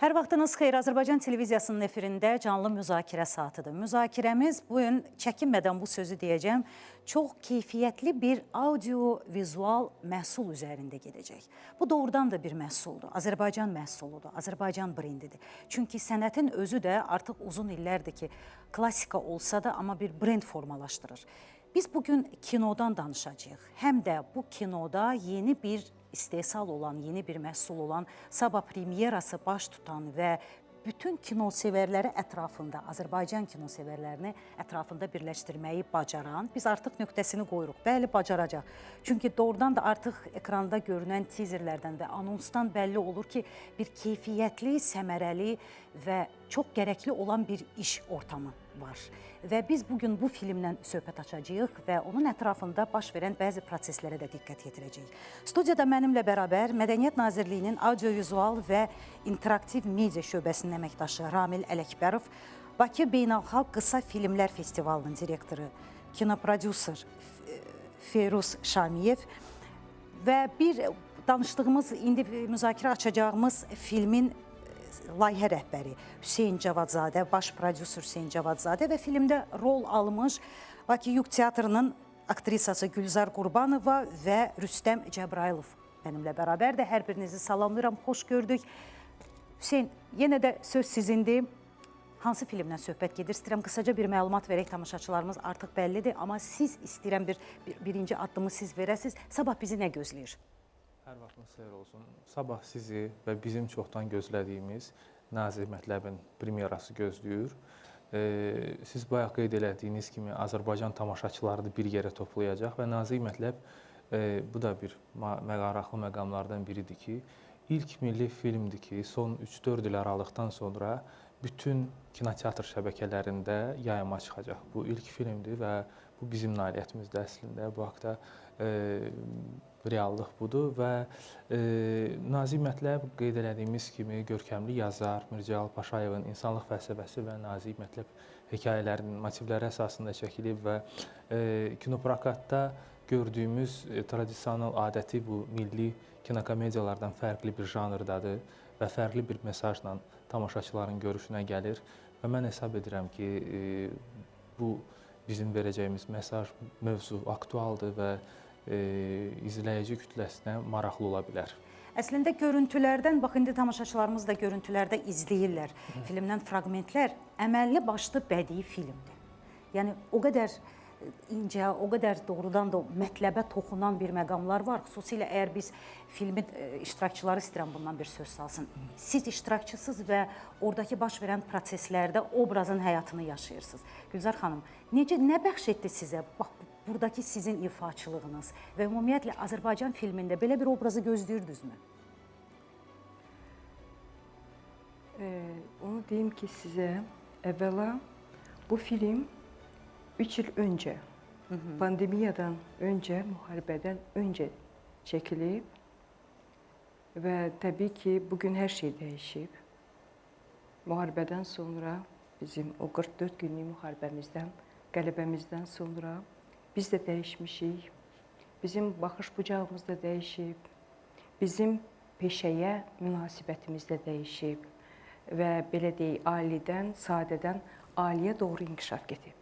Hər vaxtınız xeyir. Azərbaycan televiziyasının efirində canlı müzakirə saatıdır. Müzakirəmiz bugün çəkinmədən bu sözü deyəcəm, çox keyfiyyətli bir audio-vizual məhsul üzərində gedəcək. Bu doğrudan da bir məhsuldur. Azərbaycan məhsuludur, Azərbaycan brendidir. Çünki sənətin özü də artıq uzun illərdir ki, klassika olsa da amma bir brend formalaşdırır. Biz bugün kinodan danışacağıq. Həm də bu kinoda yeni bir istehsal olan, yeni bir məhsul olan, sabah premyerası baş tutan və bütün kinosevərləri ətrafında, Azərbaycan kinosevərlərini ətrafında birləşdirməyi bacaran, biz artıq nöqtəsini qoyuruq. Bəli, bacaracaq. Çünki doğrudan da artıq ekranda görünən tizerlərdən və anonsdan bəlli olur ki, bir keyfiyyətli, səmərəli və çox gərəkli olan bir iş ortamı var. Və biz bugün bu filmdən söhbət açacağıq və onun ətrafında baş verən bəzi proseslərə də diqqət yetirəcəyik. Studiyada mənimlə bərabər Mədəniyyət Nazirliyinin audio-vizual və interaktiv media şöbəsinin əməkdaşı Ramil Ələkbərov, Bakı Beynəlxalq Qısa Filmlər Festivalının direktoru, kinoprodüser Feyruz Şamiyev və bir danışdığımız, indi müzakirə açacağımız filmin layihə rəhbəri Hüseyn Cavadzadə, baş prodüser Hüseyn Cavadzadə və filmdə rol almış Bakı Yuq Teatrının aktrisası Gülzar Qurbanova və Rüstəm Cəbrayılov mənimlə bərabərdir. Hər birinizi salamlayıram, xoş gördük. Hüseyn, yenə də söz sizindir. Hansı filmdən söhbət gedir? İstəyirəm qısaca bir məlumat verək, tamaşaçılarımız artıq bəllidir. Amma siz istəyirəm birinci addımı siz verəsiniz. Sabah bizi nə gözləyir? Hər vaxtınız xeyir olsun. Sabah sizi və bizim çoxdan gözlədiyimiz Nazi Mətləbin premyerası gözləyir. Siz bayaq qeyd elədiyiniz kimi Azərbaycan tamaşaçılarını bir yerə toplayacaq və Nazi Mətləb bu da bir maraqlı məqamlardan biridir ki, ilk milli filmdir ki, son 3-4 il aralıqdan sonra bütün kinoteatr şəbəkələrində yayıma çıxacaq. Bu ilk filmdir və bu bizim nailiyyətimizdə əslində. Bu haqda reallıq budur və Nazi Mətləb qeyd elədiyimiz kimi görkəmli yazar Mircəlal Paşayevin İnsanlıq fəlsəfəsi və Nazi Mətləb hekayələrinin motivləri əsasında çəkilib və kinoprokatda gördüyümüz tradisional adəti bu milli kinokomediyalardan fərqli bir janrdadır və fərqli bir mesajla tamaşaçıların görüşünə gəlir və mən hesab edirəm ki, bu bizim verəcəyimiz mesaj, mövzu aktualdır və izləyici kütləsinə maraqlı ola bilər. Əslində görüntülərdən, bax indi tamaşaçılarımız da görüntülərdə izləyirlər. Filmdən fraqmentlər əməlli başlı bədii filmdir. Yəni o qədər incə, o qədər doğrudan da mətləbə toxunan bir məqamlar var. Xüsusilə əgər biz filmin iştirakçıları istəyirəm bundan bir söz salsın. Siz iştirakçısınız və oradakı baş verən proseslərdə obrazın həyatını yaşayırsınız. Gülzar xanım, nə bəxş etdi sizə? Bax, buradakı sizin ifaçılığınız və ümumiyyətlə Azərbaycan filmində belə bir obrazı gözləyirdinizmi? Onu deyim ki, sizə əvvəla bu film 3 il öncə, pandemiyadan öncə, müharibədən öncə çəkilib və təbii ki, bugün hər şey dəyişib. Müharibədən sonra bizim o 44 günlük müharibəmizdən, qələbəmizdən sonra biz də dəyişmişik, bizim baxış bucağımız da dəyişib, bizim peşəyə münasibətimiz də dəyişib və belə deyək, alidən, sadədən aliyə doğru inkişaf gedib.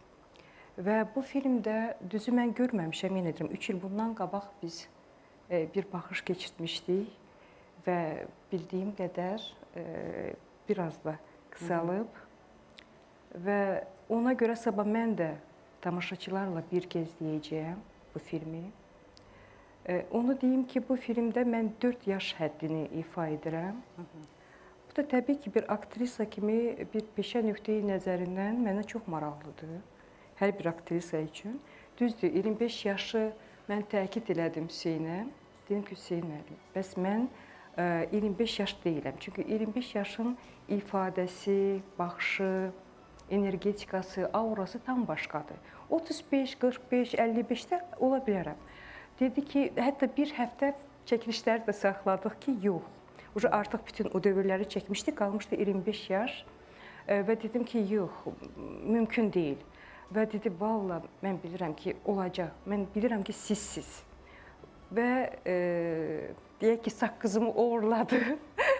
Və bu filmdə düzü mən görməmişəm, yenə edirəm, 3 il bundan qabaq biz bir baxış keçirtmişdik və bildiyim qədər biraz da qısalıb və ona görə sabah mən də tamaşaçılarla bir kez deyəcəyəm bu filmi. Onu deyim ki, bu filmdə mən 4 yaş həddini ifa edirəm. Bu da təbii ki, bir aktrisa kimi bir peşə nöqteyi nəzərindən mənə çox maraqlıdır. Hər bir aktrisa üçün. Düzdür, 25 yaşı mən təkid elədim Hüseynə. Dedim ki, Hüseyn müəllim, bəs mən 25 yaş deyiləm. Çünki 25 yaşın ifadəsi, baxışı, energetikası, aurası tam başqadır. 35, 45, 55-də ola bilərəm. Dedi ki, hətta bir həftə çəkilişləri də saxladıq ki, yox. Artıq bütün o dövrləri çəkmişdik, qalmışdı 25 yaş və dedim ki, yox, mümkün deyil. Və dedi, valla mən bilirəm ki, olacaq, mən bilirəm ki, sizsiz. və deyək ki, saqqızımı oğurladı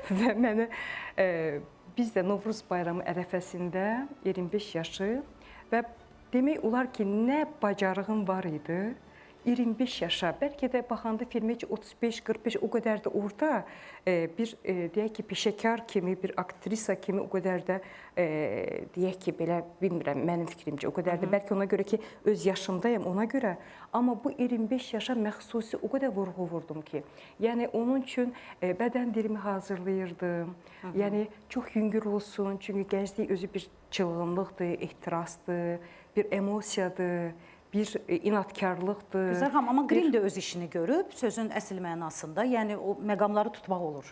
və məni biz də Novruz bayramı ərəfəsində 25 yaşı və demək olar ki, nə bacarığım var idi, 25 yaşa, bəlkə də baxanda filmə 35-45 o qədər də orada bir deyək ki, peşəkar kimi, bir aktrisa kimi o qədər də deyək ki, belə bilmirəm, mənim fikrimcə o qədər də bəlkə ona görə ki, öz yaşımdayım ona görə, amma bu 25 yaşa məxsusi o qədər vurğu vurdum ki, yəni onun üçün bədən dilimi hazırlayırdım, yəni çox yüngül olsun, çünki gənclik özü bir çılğınlıqdır, ehtirasdır, bir emosiyadır, bir inadkarlıqdır. Güzel xanım, amma Grim də öz işini görüb, sözün əsl mənasında, yəni o məqamları tutmaq olur.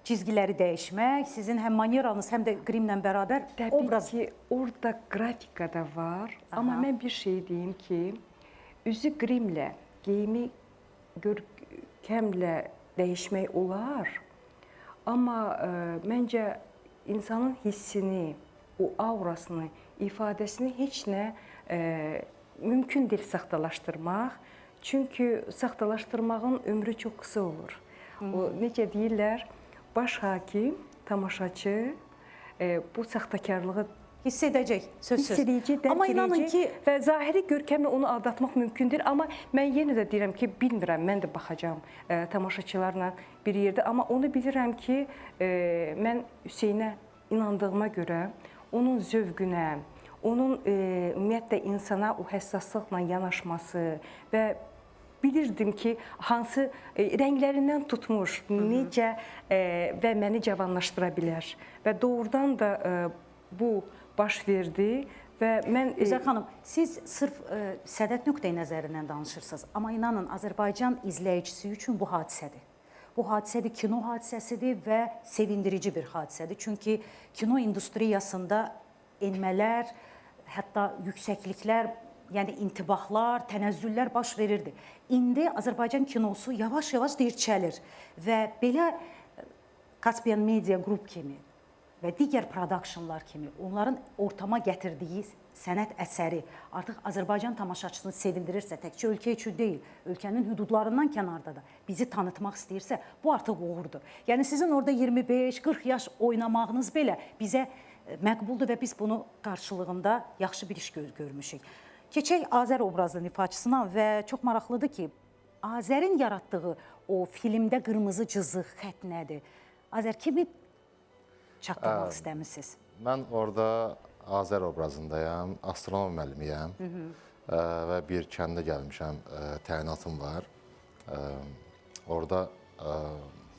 Çizgiləri dəyişmək, sizin həm manyeranız, həm də Grimlə bərabər obraz. Təbii ki, orada qrafika da var, amma mən bir şey deyim ki, üzü Grimlə, geyimi görkəmlə dəyişmək olar, amma məncə insanın hissini, o aurasını, ifadəsini heç nə mümkün deyil saxtalaşdırmaq. Çünki saxtalaşdırmağın ömrü çox qısa olur. O necə deyirlər, baş hakim, tamaşaçı bu saxtakarlığı Hiss edəcək, sözsüz. hiss edəcək, Amma dərk inanın ki, edəcək və zahiri görkəmlə onu aldatmaq mümkündür. Amma mən yenə də deyirəm ki, bilmirəm, mən də baxacağam tamaşaçılarla bir yerdə. Amma onu bilirəm ki, mən Hüseynə inandığıma görə, onun zövqünə, onun ümumiyyətlə insana o həssaslıqla yanaşması və bilirdim ki, hansı rənglərindən tutmuş, necə və məni cavanlaşdıra bilər. Və doğrudan da bu baş verdi və mən... Güzel xanım, siz sırf sədət nöqteyi nəzərindən danışırsınız, amma inanın, Azərbaycan izləyicisi üçün bu hadisədir. Bu hadisədir, kino hadisəsidir və sevindirici bir hadisədir. Çünki kino industriyasında enmələr, hətta yüksəkliklər, yəni intibahlar, tənəzzüllər baş verirdi. İndi Azərbaycan kinosu yavaş-yavaş dirçəlir və belə Caspian Media Group kimi və digər productionlar kimi onların ortama gətirdiyi sənət əsəri artıq Azərbaycan tamaşaçısını sevindirirsə, təkcə ölkə üçün deyil, ölkənin hüdudlarından kənarda da bizi tanıtmaq istəyirsə, bu artıq uğurdur. Yəni sizin orada 25-40 yaş oynamağınız belə bizə məqbuldur və biz bunu qarşılığında yaxşı bir iş görmüşük. Keçək Azər obrazının ifaçısına və çox maraqlıdır ki, Azərin yaratdığı o filmdə qırmızı cızıq, xət nədir? Azər, kimi çatdırmaq istəmişsiniz? Mən orada Azər obrazındayam, astronom müəllimiyəm və bir kəndə gəlmişəm, təyinatım var. Orada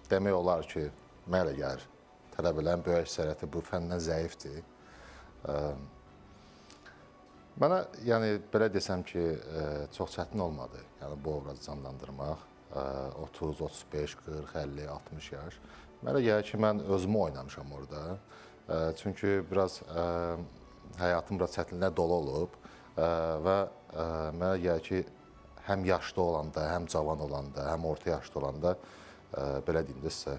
demək olar ki, mənə elə gəlir, tələbələrin böyük əksəriyyəti bu fəndən zəifdir. Mənə, yəni, belə desəm ki, çox çətin olmadı, yəni bu obrazı canlandırmaq. 30, 35, 40, 50, 60 yaş. Mənə gəlir ki, mən özümü oynamışam orada. Çünki biraz həyatım biraz çətinliklə dolu olub və mənə gəlir ki, həm yaşlı olanda, həm cavan olanda, həm orta yaşlı olanda, belə deyim də sizə,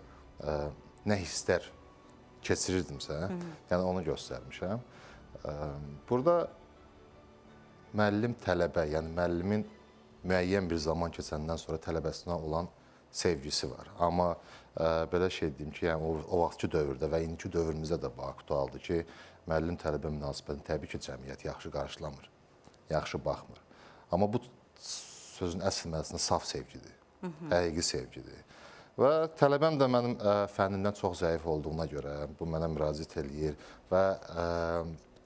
nə hisslər keçirirdimsə, yəni onu göstərmişəm. Burada müəllim tələbə, yəni müəllimin müəyyən bir zaman keçəndən sonra tələbəsinə olan sevgisi var. Amma belə şey deyim ki, yəni o vaxtki dövrdə və indiki dövrümüzdə də bu aktualdır ki, müəllim-tələbə münasibətini təbii ki, cəmiyyət yaxşı qarşılamır, yaxşı baxmır. Amma bu sözün əsl mənasında saf sevgidir, həqiqi sevgidir. Və tələbəm də mənim fənnimdən çox zəif olduğuna görə bu mənə müraciət eləyir və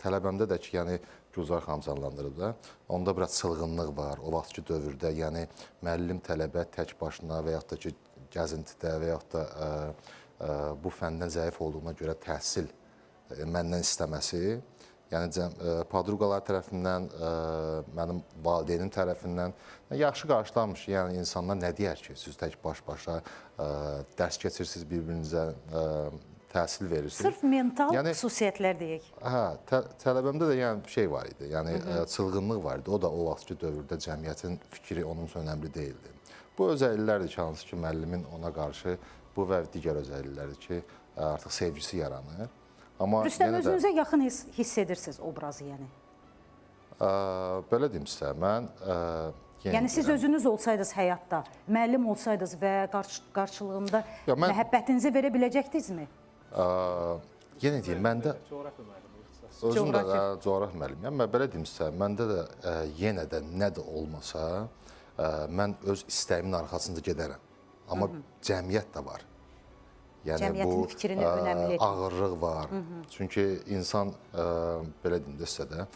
tələbəmdə də ki, yəni Gülzar xanım canlandırıb da, onda biraz çılğınlıq var. O vaxtki dövrdə, yəni müəllim-tələbə tək başına və yaxud da ki, gəzintidə və yaxud da bu fəndən zəif olduğuna görə təhsil məndən istəməsi, yəni padruqalar tərəfindən, mənim valideynim tərəfindən yaxşı qarşılanmış. Yəni insanlar nə deyər ki, siz tək baş-başa dərs keçirsiniz, bir-birinizə təhsil verirsiniz. Sırf mental xüsusiyyətlər deyək. Hə, tələbəmdə də yəni şey var idi, yəni çılğınlıq var idi. O da o vaxtki dövrdə cəmiyyətin fikri onun üçün önəmli deyildi. Bu özəlliklərdir ki, hansı ki, müəllimin ona qarşı bu və digər özəlliklərdir ki, artıq sevgisi yaranır. Rüstəm, özünüzə yaxın hiss edirsiniz obrazı, yəni? Belə deyim sizə, mən Yəni siz özünüz olsaydınız həyatda, müəllim olsaydınız və qarşılığında Ya mən- məhəbbətinizi verə biləcəkdinizmi? Yenə deyim, məndə Coğrafiya müəllimi ixtisas. özüm də coğrafiya müəllimiyəm. Mən belə deyim sizə, məndə də yenə də nə də olmasa, mən öz istəyimin arxasında gedərəm. Amma cəmiyyət də var. Yəni Cəmiyyətin fikrini önəmli. ağırlıq var. Çünki insan belə deyim də sizə də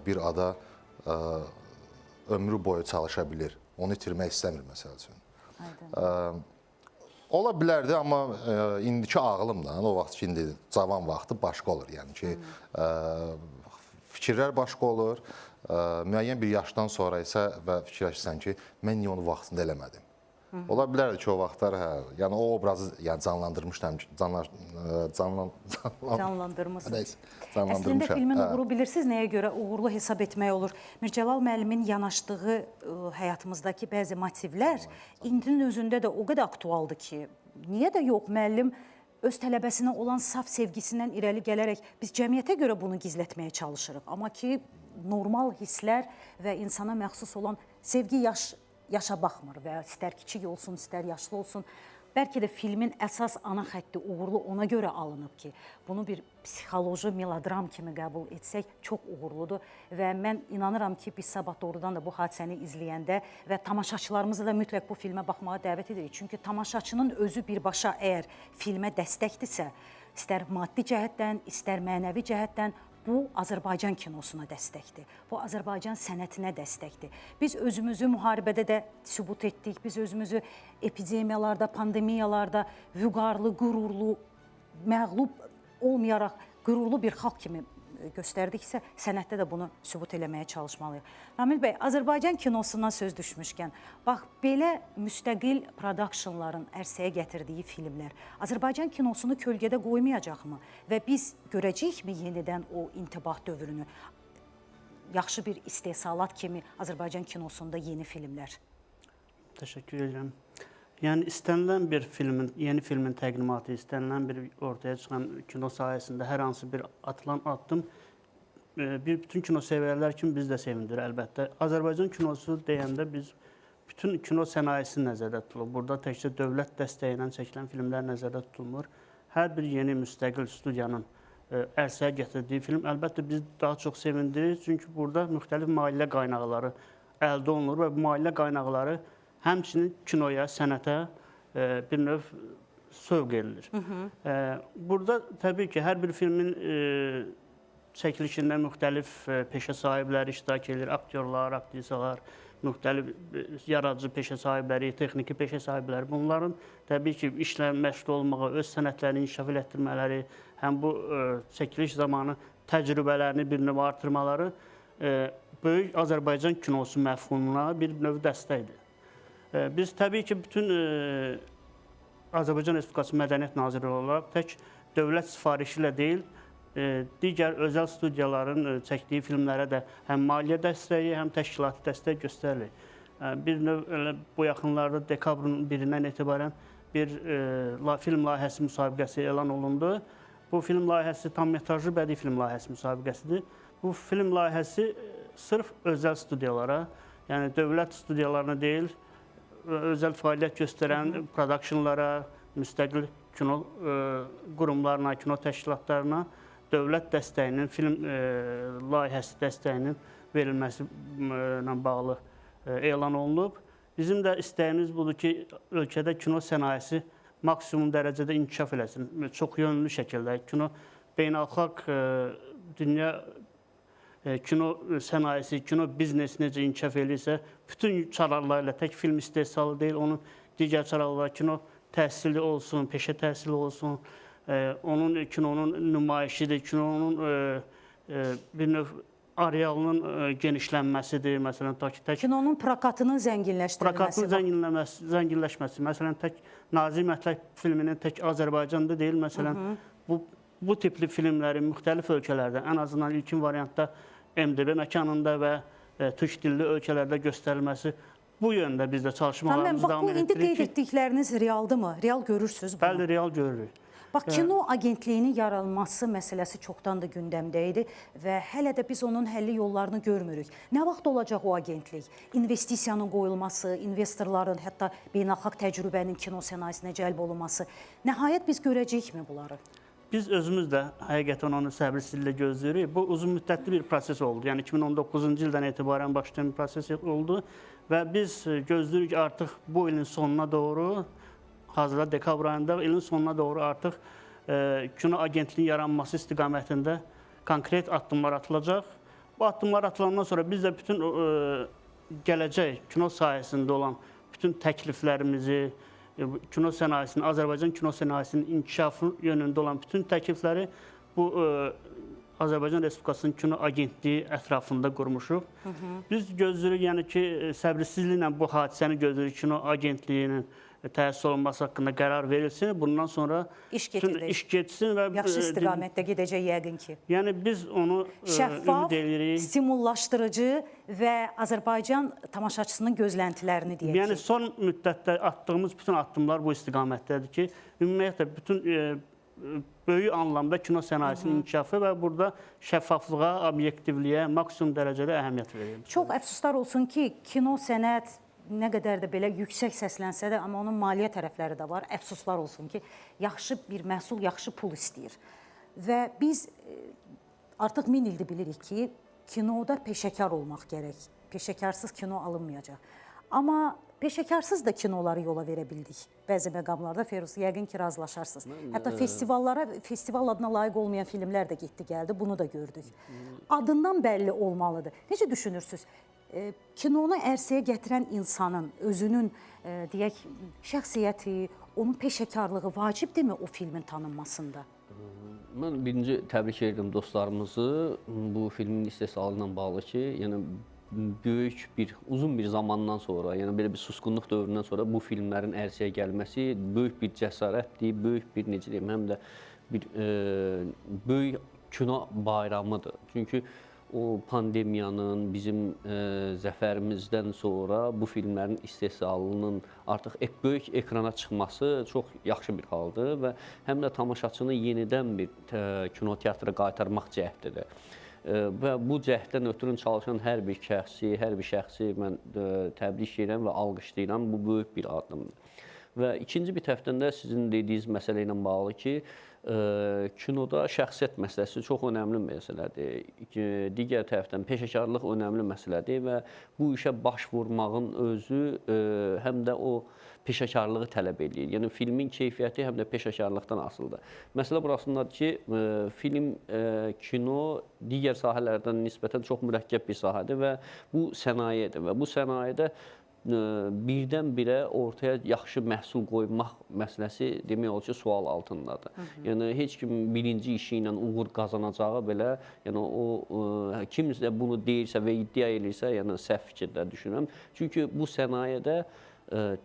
bir ada ömrü boyu çalışa bilir. Onu itirmək istəmir məsəl üçün. Aydın. Ola bilərdi, amma indiki ağlımla, o vaxt ki, indi cavan vaxtı başqa olur. Yəni ki, fikirlər başqa olur. Müəyyən bir yaşdan sonra isə və fikirləşirsən ki, mən niyə onu vaxtında eləmədim? Ola bilərdi ki, o vaxtlar, yəni o obrazı canlandırmışdım, Canlandırmısınız. Əslində canlandırmışam. filmin uğuru bilirsiniz nəyə görə uğurlu hesab etmək olur? Mircəlal müəllimin yanaşdığı həyatımızdakı bəzi motivlər indinin özündə də o qədər aktualdır ki, niyə də yox, müəllim öz tələbəsinə olan saf sevgisindən irəli gələrək biz cəmiyyətə görə bunu gizlətməyə çalışırıq. Amma ki, normal hisslər və insana məxsus olan sevgi yaşa baxmır və istər kiçik olsun, istər yaşlı olsun. Bəlkə də filmin əsas ana xətti uğurlu ona görə alınıb ki, bunu bir psixoloji melodram kimi qəbul etsək çox uğurludur və mən inanıram ki, biz sabah doğrudan da bu hadisəni izləyəndə və tamaşaçılarımızı da mütləq bu filmə baxmağa dəvət edirik. Çünki tamaşaçının özü birbaşa əgər filmə dəstəkdirsə, istər maddi cəhətdən, istər mənəvi cəhətdən bu Azərbaycan kinosuna dəstəkdir. Bu Azərbaycan sənətinə dəstəkdir. Biz özümüzü müharibədə də sübut etdik. Biz özümüzü epidemiyalarda, pandemiyalarda vüqarlı, qürurlu, məğlub olmayaraq qürurlu bir xalq kimi göstərdiksə, sənətdə də bunu sübut eləməyə çalışmalıyıq. Ramil bəy, Azərbaycan kinosundan söz düşmüşkən, bax, belə müstəqil productionların ərsəyə gətirdiyi filmlər Azərbaycan kinosunu kölgədə qoymayacaqmı? Və biz görəcəyikmi yenidən o intibah dövrünü? Yaxşı bir istehsalat kimi Azərbaycan kinosunda yeni filmlər. Təşəkkür edirəm. Yəni istənilən bir filmin, yeni filmin təqdimatı, istənilən bir ortaya çıxan kino sahəsində hər hansı bir atılan addım bütün kino sevərlər kimi biz də sevindir əlbəttə. Azərbaycan kinosu deyəndə biz bütün kino sənayesi nəzərdə tutulur. Burada təkcə dövlət dəstəyi ilə çəkilən filmlər nəzərdə tutulmur. Hər bir yeni müstəqil studiyanın ərsəyə gətirdiyi film əlbəttə biz daha çox sevindirir. Çünki burada müxtəlif maliyyə qaynaqları əldə olunur və bu maliyyə qaynaqları həmçinin kinoya, sənətə bir növ sövq edilir. Burada təbii ki, hər bir filmin çəkilişində müxtəlif peşə sahibləri iştirak edir, aktyorlar, aktrisalar, müxtəlif yaradıcı peşə sahibləri, texniki peşə sahibləri. Bunların təbii ki, işlə məşğul olmağı, öz sənətlərini inkişaf etdirmələri, həm bu çəkiliş zamanı təcrübələrini bir növ artırmaları böyük Azərbaycan kinosu məfhumuna bir növ dəstəkdir. Biz təbii ki, bütün Azərbaycan Respublikası Mədəniyyət Nazirliyi olaraq tək dövlət sifarişi ilə deyil, digər özəl studiyaların çəkdiyi filmlərə də həm maliyyə dəstəyi, həm təşkilati dəstək göstərilir. Bir növ bu yaxınlarda dekabrın 1-dən etibarən bir film layihəsi müsabiqəsi elan olundu. Bu film layihəsi tam metrajlı bədii film layihəsi müsabiqəsidir. Bu film layihəsi sırf özəl studiyalara, yəni dövlət studiyalarına deyil, özəl fəaliyyət göstərən productionlara, müstəqil kino qurumlarına, kino təşkilatlarına dövlət dəstəyinin, film layihəsi dəstəyinin verilməsi ilə bağlı elan olunub. Bizim də istəyimiz budur ki, ölkədə kino sənayesi maksimum dərəcədə inkişaf eləsin, çox yönlü şəkildə. Kino beynəlxalq dünya kino sənayesi, kino biznesi necə inkişaf edirsə, bütün çarlarla tək film istehsalı deyil, onun digər çarlarla kino təhsili olsun, peşə təhsili olsun, onun kinonun nümayişidir, kinonun bir növ arealının genişlənməsidir, məsələn, kinonun prokatının zənginləşdirilməsi. Prokatının zənginləşməsi, məsələn, tək Nazim Mətlək filminin tək Azərbaycanda deyil, məsələn, bu tipli filmlərin müxtəlif ölkələrdə, ən azından ilkin variantda MDB məkanında və türk dilli ölkələrdə göstərilməsi bu yöndə biz də çalışmalarımızı davam etdiririk. İndi qeyd etdikləriniz realdırmı? Real görürsünüz bunu? Bəli, real görürük. Bax, kino agentliyinin yaranması məsələsi çoxdan da gündəmdə idi və hələ də biz onun həlli yollarını görmürük. Nə vaxt olacaq o agentlik? İnvestisiyanın qoyulması, investorların, hətta beynəlxalq təcrübənin kino sənayesinə cəlb olunması. Nəhayət biz görəcəyikmi bunları? Biz özümüz də həqiqətən onu səbirsizliklə gözləyirik. Bu uzun müddətli bir proses oldu. Yəni 2019-cu ildən etibarən başlayan bir proses oldu və biz gözləyirik ki, artıq bu ilin sonuna doğru, hazırda dekabr ayında ilin sonuna doğru artıq kino agentliyinin yaranması istiqamətində konkret addımlar atılacaq. Bu addımlar atılandan sonra biz də bütün gələcək kino sahəsində olan bütün təkliflərimizi, kino sənayesinin, Azərbaycan kino sənayesinin inkişafı yönündə olan bütün təklifləri bu Azərbaycan Respublikasının kino agentliyi ətrafında qurmuşuq. Biz gözləyirik, yəni ki, səbirsizliklə bu hadisəni gözləyirik, kino agentliyinin təsis olunması haqqında qərar verilsin. Bundan sonra iş getsin və yaxşı istiqamətdə gedəcək yəqin ki. Yəni biz onu şəffaf, ümid edirik. stimullaşdırıcı və Azərbaycan tamaşaçısının gözləntilərini deyək ki. Yəni son müddətdə atdığımız bütün addımlar bu istiqamətdədir ki, ümumiyyətlə bütün böyük anlamda kino sənayesinin inkişafı və burada şəffaflığa, obyektivliyə maksimum dərəcədə əhəmiyyət veririk. Çox əfsuslar olsun ki, kino sənət nə qədər də belə yüksək səslənsə də, amma onun maliyyə tərəfləri də var. Əfsuslar olsun ki, yaxşı bir məhsul, yaxşı pul istəyir. Və biz artıq 1000 ildir bilirik ki, kinoda peşəkar olmaq gərək. Peşəkarsız kino alınmayacaq. Amma peşəkarsız da kinoları yola verə bildik. Bəzi məqamlarda, Feruz, yəqin ki, razılaşarsınız. Hətta festival adına layiq olmayan filmlər də getdi, gəldi. Bunu da gördük. Adından bəlli olmalıdır. Necə düşünürsünüz? Kinonu ərsəyə gətirən insanın, özünün, deyək, şəxsiyyəti, onun peşəkarlığı vacibdirmi o filmin tanınmasında? Mən birinci təbrik edirəm dostlarımızı bu filmin istehsalı ilə bağlı ki, yəni böyük bir, uzun bir zamandan sonra, yəni belə bir susqunluq dövründən sonra bu filmlərin ərsəyə gəlməsi böyük bir cəsarətdir, böyük bir, necə deyim, həm də bir böyük kino bayramıdır. Çünki o pandemiyanın, bizim zəfərimizdən sonra bu filmlərin istehsalının artıq böyük ekrana çıxması çox yaxşı bir haldır və həm də tamaşaçını yenidən bir kinoteatra qaytarmaq cəhdidir. Və bu cəhddən ötürü çalışan hər bir şəxsi mən təbrik edirəm və alqışlayıram. Bu böyük bir addımdır. Və ikinci bir tərəfdən də sizin dediyiniz məsələ ilə bağlı ki, kinoda şəxsiyyət məsələsi çox önəmli məsələdir. Digər tərəfdən peşəkarlıq önəmli məsələdir və bu işə baş vurmağın özü həm də o peşəkarlığı tələb edir. Yəni filmin keyfiyyəti həm də peşəkarlıqdan asılıdır. Məsələ burasındadır ki, film, kino digər sahələrdən nisbətən çox mürəkkəb bir sahədir və bu sənayedir və bu sənayedə birdən-birə ortaya yaxşı məhsul qoymaq məsələsi demək olar ki, sual altındadır. Yəni heç kim birinci işi ilə uğur qazanacağı belə, yəni o kimsə bunu deyirsə və iddia edirsə, yəni səhv fikirdə düşünürəm. Çünki bu sənayedə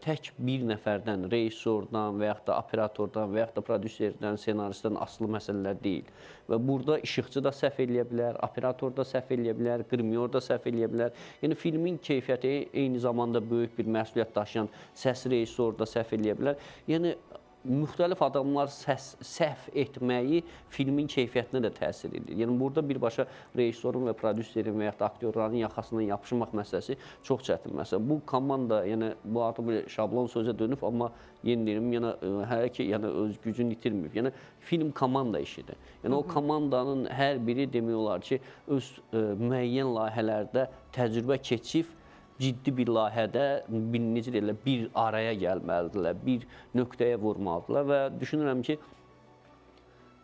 tək bir nəfərdən, rejissordan və yaxud da operatordan və yaxud da prodüserdən, senaristdən asılı məsələlər deyil. Və burada işıqçı da səhv eləyə bilər, operator da səhv eləyə bilər, qrimyor da səhv eləyə bilər. Yəni filmin keyfiyyəti eyni zamanda böyük bir məsuliyyət daşıyan səs rejissor da səhv eləyə bilər. Yəni müxtəlif adamlar səhv etməyi filmin keyfiyyətinə də təsir edir. Yəni burada birbaşa rejissorun və prodüserin və yaxud da aktyorların yaxasından yapışmaq məsələsi çox çətin məsələ. Bu komanda, yəni bu artıq bir şablon sözə dönüb, amma yeni deyirəm, yəni hələ ki, yəni öz gücünü itirməyib. Yəni film komanda işidir. Yəni o komandanın hər biri demək olar ki, öz müəyyən layihələrdə təcrübə keçib ciddi bir layihədə necə deyirlər, bir araya gəlməlidirlər, bir nöqtəyə vurmalıdırlar və düşünürəm ki,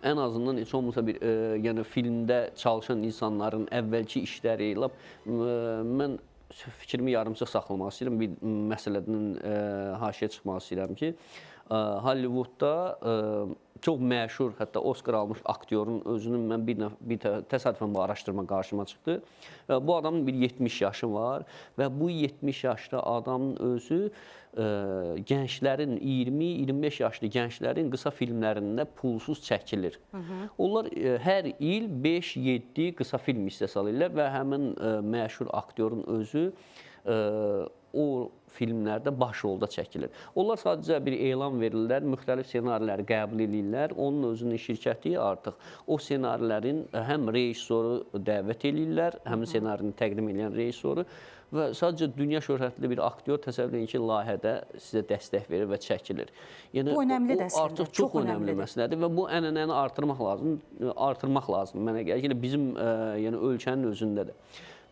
ən azından heç olmasa bir yəni filmdə çalışan insanların əvvəlki işləri ilə mən fikrimi yarımçıq saxlamaq istəyirəm, bir məsələdən haşiyə çıxmaq istəyirəm ki, Hollywoodda çox məşhur, hətta Oscar almış aktyorun özünün mən bir təsadüfən bu araşdırma qarşıma çıxdı. Bu adamın bir 70 yaşı var və bu 70 yaşlı adamın özü gənclərin, 20-25 yaşlı gənclərin qısa filmlərində pulsuz çəkilir. Onlar hər il 5-7 qısa film istehsal edirlər və həmin məşhur aktyorun özü o filmlərdə baş rolda çəkilir. Onlar sadəcə bir elan verirlər, müxtəlif ssenariləri qəbul edirlər. Onun özünün şirkəti artıq o ssenarilərin həm rejissoru dəvət edirlər, həmin ssenarini təqdim edən rejissoru və sadəcə dünya şöhrətli bir aktyor təsəvvür edin ki, layihədə sizə dəstək verir və çəkilir. Yəni Bu önəmlidir əslində, artıq çox çox önəmli önəmlidir. məsələdir və bu ənənəni artırmaq lazım. Mənə gəlir ki, bizim yəni ölkənin özündə də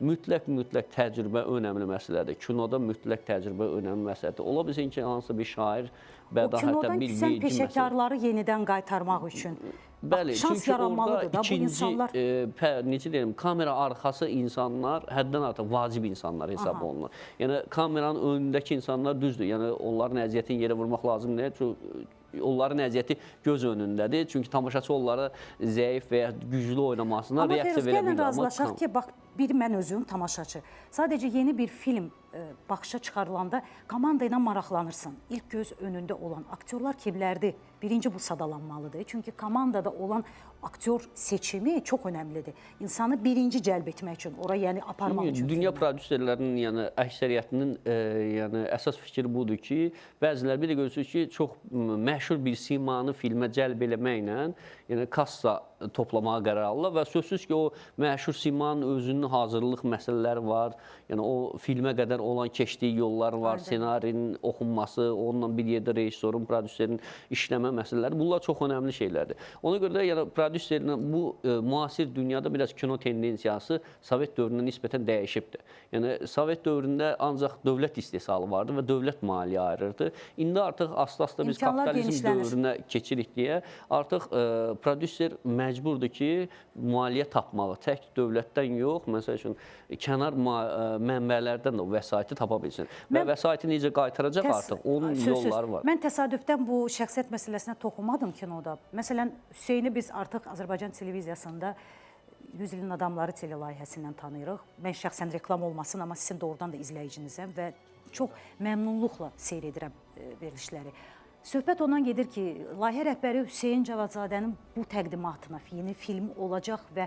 mütləq təcrübə önəmli məsələdir. Kinoda mütləq təcrübə önəmli məsələdir. Ola bilsin ki, hansısa bir şair O bədahətdə kinodan bir küsən yedi məsələ. peşəkarları yenidən qaytarmaq üçün Bəli, şans çünki yaranmalıdır orada da bu ikinci, insanlar. necə deyim, kamera arxası insanlar həddən artıq vacib insanlar hesab olunur. Yəni kameranın önündəki insanlar düzdür. Yəni onların əziyyətini yerə vurmaq lazım deyil. Çünki onların əziyyəti göz önündədir. Çünki tamaşaçı onlara zəif və ya güclü oynamasına Amma reaksiya Firuz, verə gəlin bilir. razılaşaq ki, bax, bir mən özüm tamaşaçı. Sadəcə yeni bir film baxışa çıxarılanda komanda ilə maraqlanırsan. İlk göz önündə olan aktyorlar kimlərdir? Birinci bu sadalanmalıdır. Çünki komandada olan aktyor seçimi çox önəmlidir. İnsanı birinci cəlb etmək üçün, ora yəni aparmaq üçün. Dünya filmə. prodüserlərinin, yəni əksəriyyətinin yəni əsas fikri budur ki, bəziləri bir də görürsünüz ki, çox məşhur bir simanı filmə cəlb eləməklə, yəni kassa toplamağa qərar alırlar və sözsüz ki, o məşhur simanın özünün hazırlıq məsələləri var. Yəni o filmə qədər olan keçdiyi yollar var, ssenarinin oxunması, onunla bir yerdə rejissorun, prodüserin işləmə məsələləri. Bunlar çox önəmli şeylərdir. Ona görə də yəni prodüserin bu müasir dünyada biraz kino tendensiyası Sovet dövrünə nisbətən dəyişibdir. Yəni Sovet dövründə ancaq dövlət istehsalı vardı və dövlət maliyyə ayırırdı. İndi artıq asta-asta biz İmkanlar kapitalizm genişlənir. dövrünə keçirik deyə artıq prodüser məcburdur ki, maliyyə tapmağı tək dövlətdən yox, məsəl üçün kənar mənbələrdən də o vəsaiti tapa bilsin. Və vəsaiti necə qaytaracaq artıq, onun yolları var. Mən təsadüfdən bu şəxsiyyət məsələsinə toxunmadım kinoda. Məsələn, Hüseyni biz artıq Azərbaycan televiziyasında 100 ilin adamları telelayihəsindən tanıyırıq. Mən şəxsən reklam olmasın, amma sizin doğrudan da izləyicinizəm və çox məmnunluqla seyr edirəm verilişləri. Söhbət ondan gedir ki, layihə rəhbəri Hüseyn Cavadzadənin bu təqdimatına yeni film olacaq və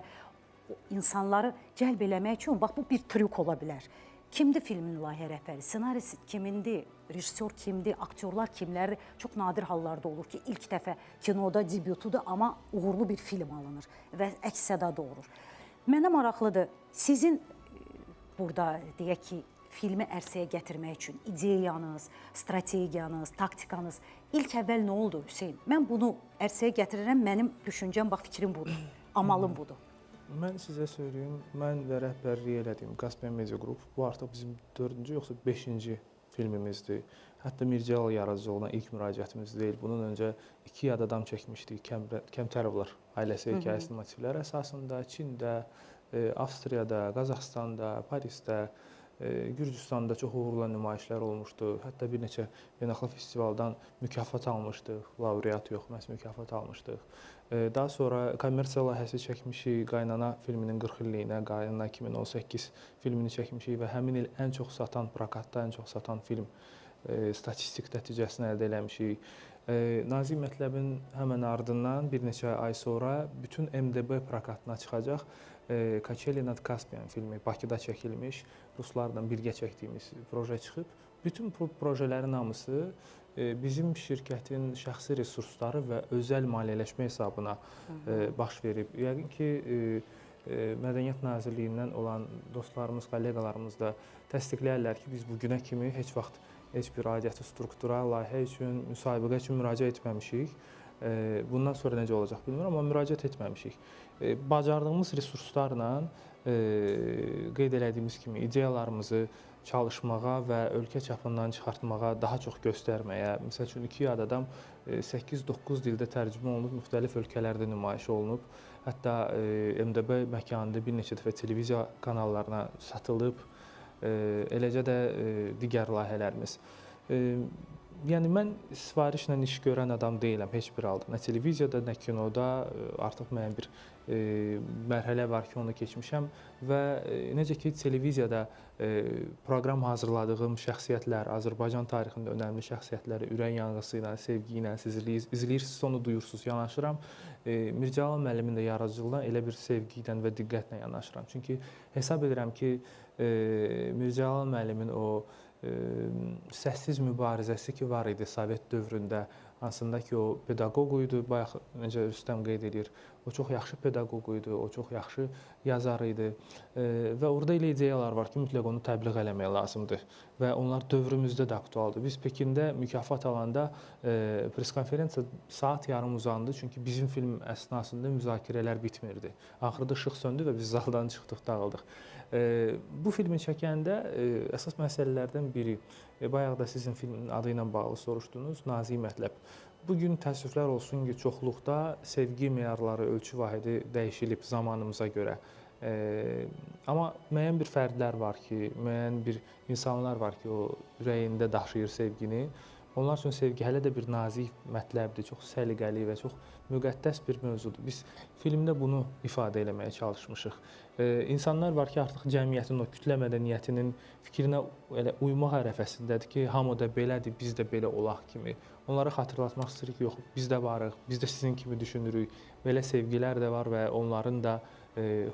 insanları cəlb eləmək üçün, bax bu bir trük ola bilər. Kimdir filmin layihə rəhbəri? Senarist kimindir? Rejissor kimdir? Aktyorlar kimlərdir? Çox nadir hallarda olur ki, ilk dəfə kinoda debütudur, amma uğurlu bir film alınır və əks səda doğurur. Mənə maraqlıdır, sizin burada deyək ki, filmi ərsəyə gətirmək üçün ideyanız, strategiyanız, taktikanız ilk əvvəl nə oldu Hüseyn? Mən bunu ərsəyə gətirirəm, mənim düşüncəm, bax fikrim budur, amalım budur. Mən sizə söyləyim, mən və rəhbərlik elədiyim Caspian Media Group bu artıq bizim 4-cü yoxsa 5-ci filmimizdir. Hətta Mircəlal yaradıcılığına ilk müraciətimiz deyil. Bunun öncə 2 yad adam çəkmişdik. Kəmtərovlar ailəsi hekayəsinin motivləri əsasında Çində, Avstriyada, Qazaxstanda, Parisdə, Gürcüstanda çox uğurlu nümayişlər olmuşdu. Hətta bir neçə beynəlxalq festivaldan mükafat almışdıq. Laureat yox, məhz mükafat almışdıq. Daha sonra kommersiya layihəsi çəkmişik. Qaynana filminin 40 illiyinə, Qaynana 2018 filmini çəkmişik və həmin il ən çox satan, prokatda ən çox satan film statistik nəticəsini əldə eləmişik. Nazik Mətləbin həmən ardından bir neçə ay sonra bütün MDB prokatına çıxacaq Koçeli nad Kaspian filmi Bakıda çəkilmiş, ruslarla birgə çəkdiyimiz proje çıxıb. Bütün bu projələrin hamısı bizim şirkətin şəxsi resursları və özəl maliyyələşmə hesabına baş verib. Yəqin ki, Mədəniyyət Nazirliyindən olan dostlarımız, kolleqalarımız da təsdiqləyərlər ki, biz bugünə kimi heç vaxt heç bir aidiyyatı struktura, layihə üçün, müsabiqə üçün müraciət etməmişik. Bundan sonra necə olacaq bilmirəm, amma müraciət etməmişik. Bacardığımız resurslarla qeyd elədiyimiz kimi ideyalarımızı çalışmağa və ölkə çapından çıxartmağa daha çox göstərməyə, məsəl üçün 2 yad adam 8-9 dildə tərcümə olunub, müxtəlif ölkələrdə nümayiş olunub. Hətta MDB məkanında bir neçə dəfə televiziya kanallarına satılıb, eləcə də digər layihələrimiz. Yəni mən sifarişlə iş görən adam deyiləm heç bir halda. Nə televiziyada, nə kinoda artıq mənim bir mərhələ var ki, onu keçmişəm və necə ki televiziyada proqram hazırladığım şəxsiyyətlər, Azərbaycan tarixində önəmli şəxsiyyətləri ürək yanğısı ilə, sevgi ilə siz izləyirsiniz, onu duyursunuz, yanaşıram. Mircəlal müəllimin də yaradıcılığına elə bir sevgi ilə və diqqətlə yanaşıram. Çünki hesab edirəm ki, Mircəlal müəllimin o səssiz mübarizəsi ki var idi Sovet dövründə, hansında ki o pedaqoq idi, bayaq necə Rüstəm qeyd edir, o çox yaxşı pedaqoq idi, o çox yaxşı yazar idi və orada elə ideyalar var ki, mütləq onu təbliğ eləmək lazımdır və onlar dövrümüzdə də aktualdır. Biz Pekində mükafat alanda press-konferensiya saat yarım uzandı, çünki bizim film əsnasında müzakirələr bitmirdi. Axırda işıq söndü və biz zaldan çıxdıq, dağıldıq. Bu filmi çəkəndə əsas məsələlərdən biri, bayaq da sizin filmin adı ilə bağlı soruşdunuz, nazik mətləb. Bugün təəssüflər olsun ki, çoxluqda sevgi meyarları, ölçü vahidi dəyişilib zamanımıza görə. Amma müəyyən bir fərdlər var ki, müəyyən bir insanlar var ki, o ürəyində daşıyır sevgini. Onlar üçün sevgi hələ də bir nazik mətləbdir, çox səliqəli və çox müqəddəs bir mövzudur. Biz filmdə bunu ifadə eləməyə çalışmışıq. İnsanlar var ki, artıq cəmiyyətin o kütlə mədəniyyətinin fikrinə elə uymaq ərəfəsindədir ki, hamı da belədir, biz də belə olaq kimi. Onlara xatırlatmaq istəyirik ki, yox, biz də varıq, biz də sizin kimi düşünürük. Belə sevgilər də var və onların da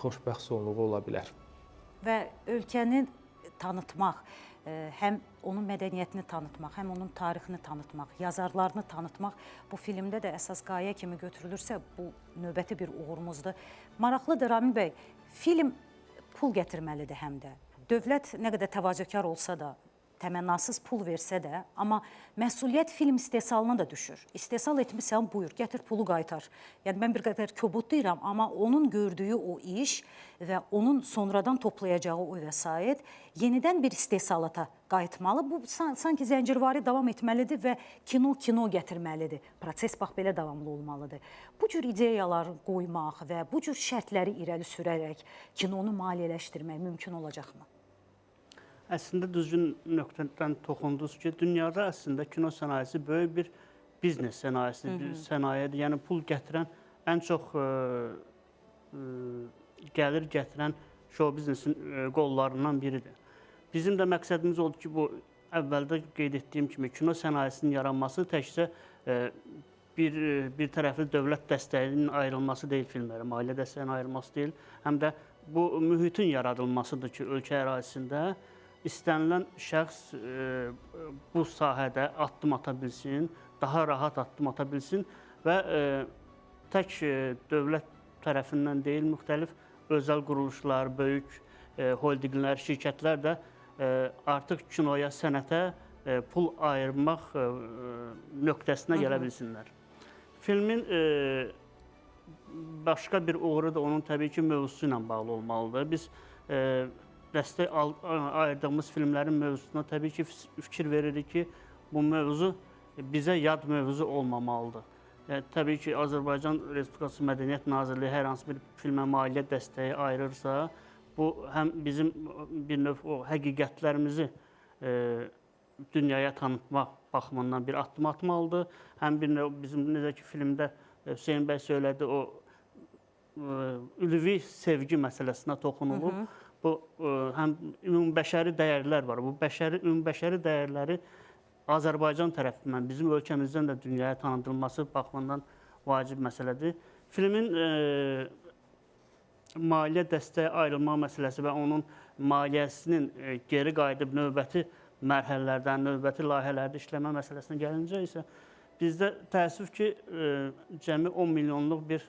xoşbəxt sonluğu ola bilər. Və ölkəni tanıtmaq, həm onun mədəniyyətini tanıtmaq, həm onun tarixini tanıtmaq, yazarlarını tanıtmaq bu filmdə də əsas qayə kimi götürülürsə, bu növbəti bir uğurumuzdur. Maraqlıdır Ramin bəy, film pul gətirməlidir həm də. Dövlət nə qədər təvazökar olsa da, təmənnasız pul versə də, amma məsuliyyət film istehsalına da düşür. İstehsal etmirsən, buyur, gətir pulu qaytar. Yəni, mən bir qədər kobud deyirəm, amma onun gördüyü o iş və onun sonradan toplayacağı o vəsait yenidən bir istehsalata qayıtmalı. Bu, sanki zəncirvari davam etməlidir və kino gətirməlidir. Proses bax, belə davamlı olmalıdır. Bu cür ideyaları qoymaq və bu cür şərtləri irəli sürərək kinonu maliyyələşdirmək mümkün olacaqmı? Əslində düzgün nöqtədən toxundunuz ki, dünyada əslində kino sənayesi böyük bir biznes sənayesidir, bir sənayedir. Yəni pul gətirən, ən çox gəlir gətirən show biznesin qollarından biridir. Bizim də məqsədimiz oldu ki, bu əvvəldə qeyd etdiyim kimi kino sənayesinin yaranması təkcə bir tərəfli dövlət dəstəyinin ayrılması deyil filmlərə, maliyyə dəstəyinin ayrılması deyil, həm də bu mühitin yaradılmasıdır ki, ölkə ərazisində istənilən şəxs bu sahədə addım ata bilsin, daha rahat addım ata bilsin və tək dövlət tərəfindən deyil, müxtəlif özəl quruluşlar, böyük holdinqlər, şirkətlər də artıq kinoya, sənətə pul ayırmaq nöqtəsinə gələ bilsinlər. Filmin başqa bir uğuru da onun təbii ki, mövzusu ilə bağlı olmalıdır. Biz dəstək ayırdığımız filmlərin mövzusuna təbii ki, fikir veririk ki, bu mövzu bizə yad mövzu olmamalıdır. Yəni, təbii ki, Azərbaycan Respublikası Mədəniyyət Nazirliyi hər hansı bir filmə maliyyə dəstəyi ayırırsa, bu həm bizim bir növ o həqiqətlərimizi dünyaya tanıtmaq baxımından bir addım atmalıdır. Həm bir növ bizim necə ki, filmdə Hüseyin bəy söylədi, o ülvi sevgi məsələsinə toxunulub. Bu, həm ümumbəşəri dəyərlər var. Bu ümumbəşəri dəyərləri Azərbaycan tərəfindən, bizim ölkəmizdən də dünyaya tanıdılması baxımından vacib məsələdir. Filmin maliyyə dəstəyə ayrılma məsələsi və onun maliyyəsinin geri qayıdıb növbəti mərhələlərdən, növbəti layihələrdə işləmə məsələsinə gəlincə isə bizdə təəssüf ki, cəmi 10 milyonluq bir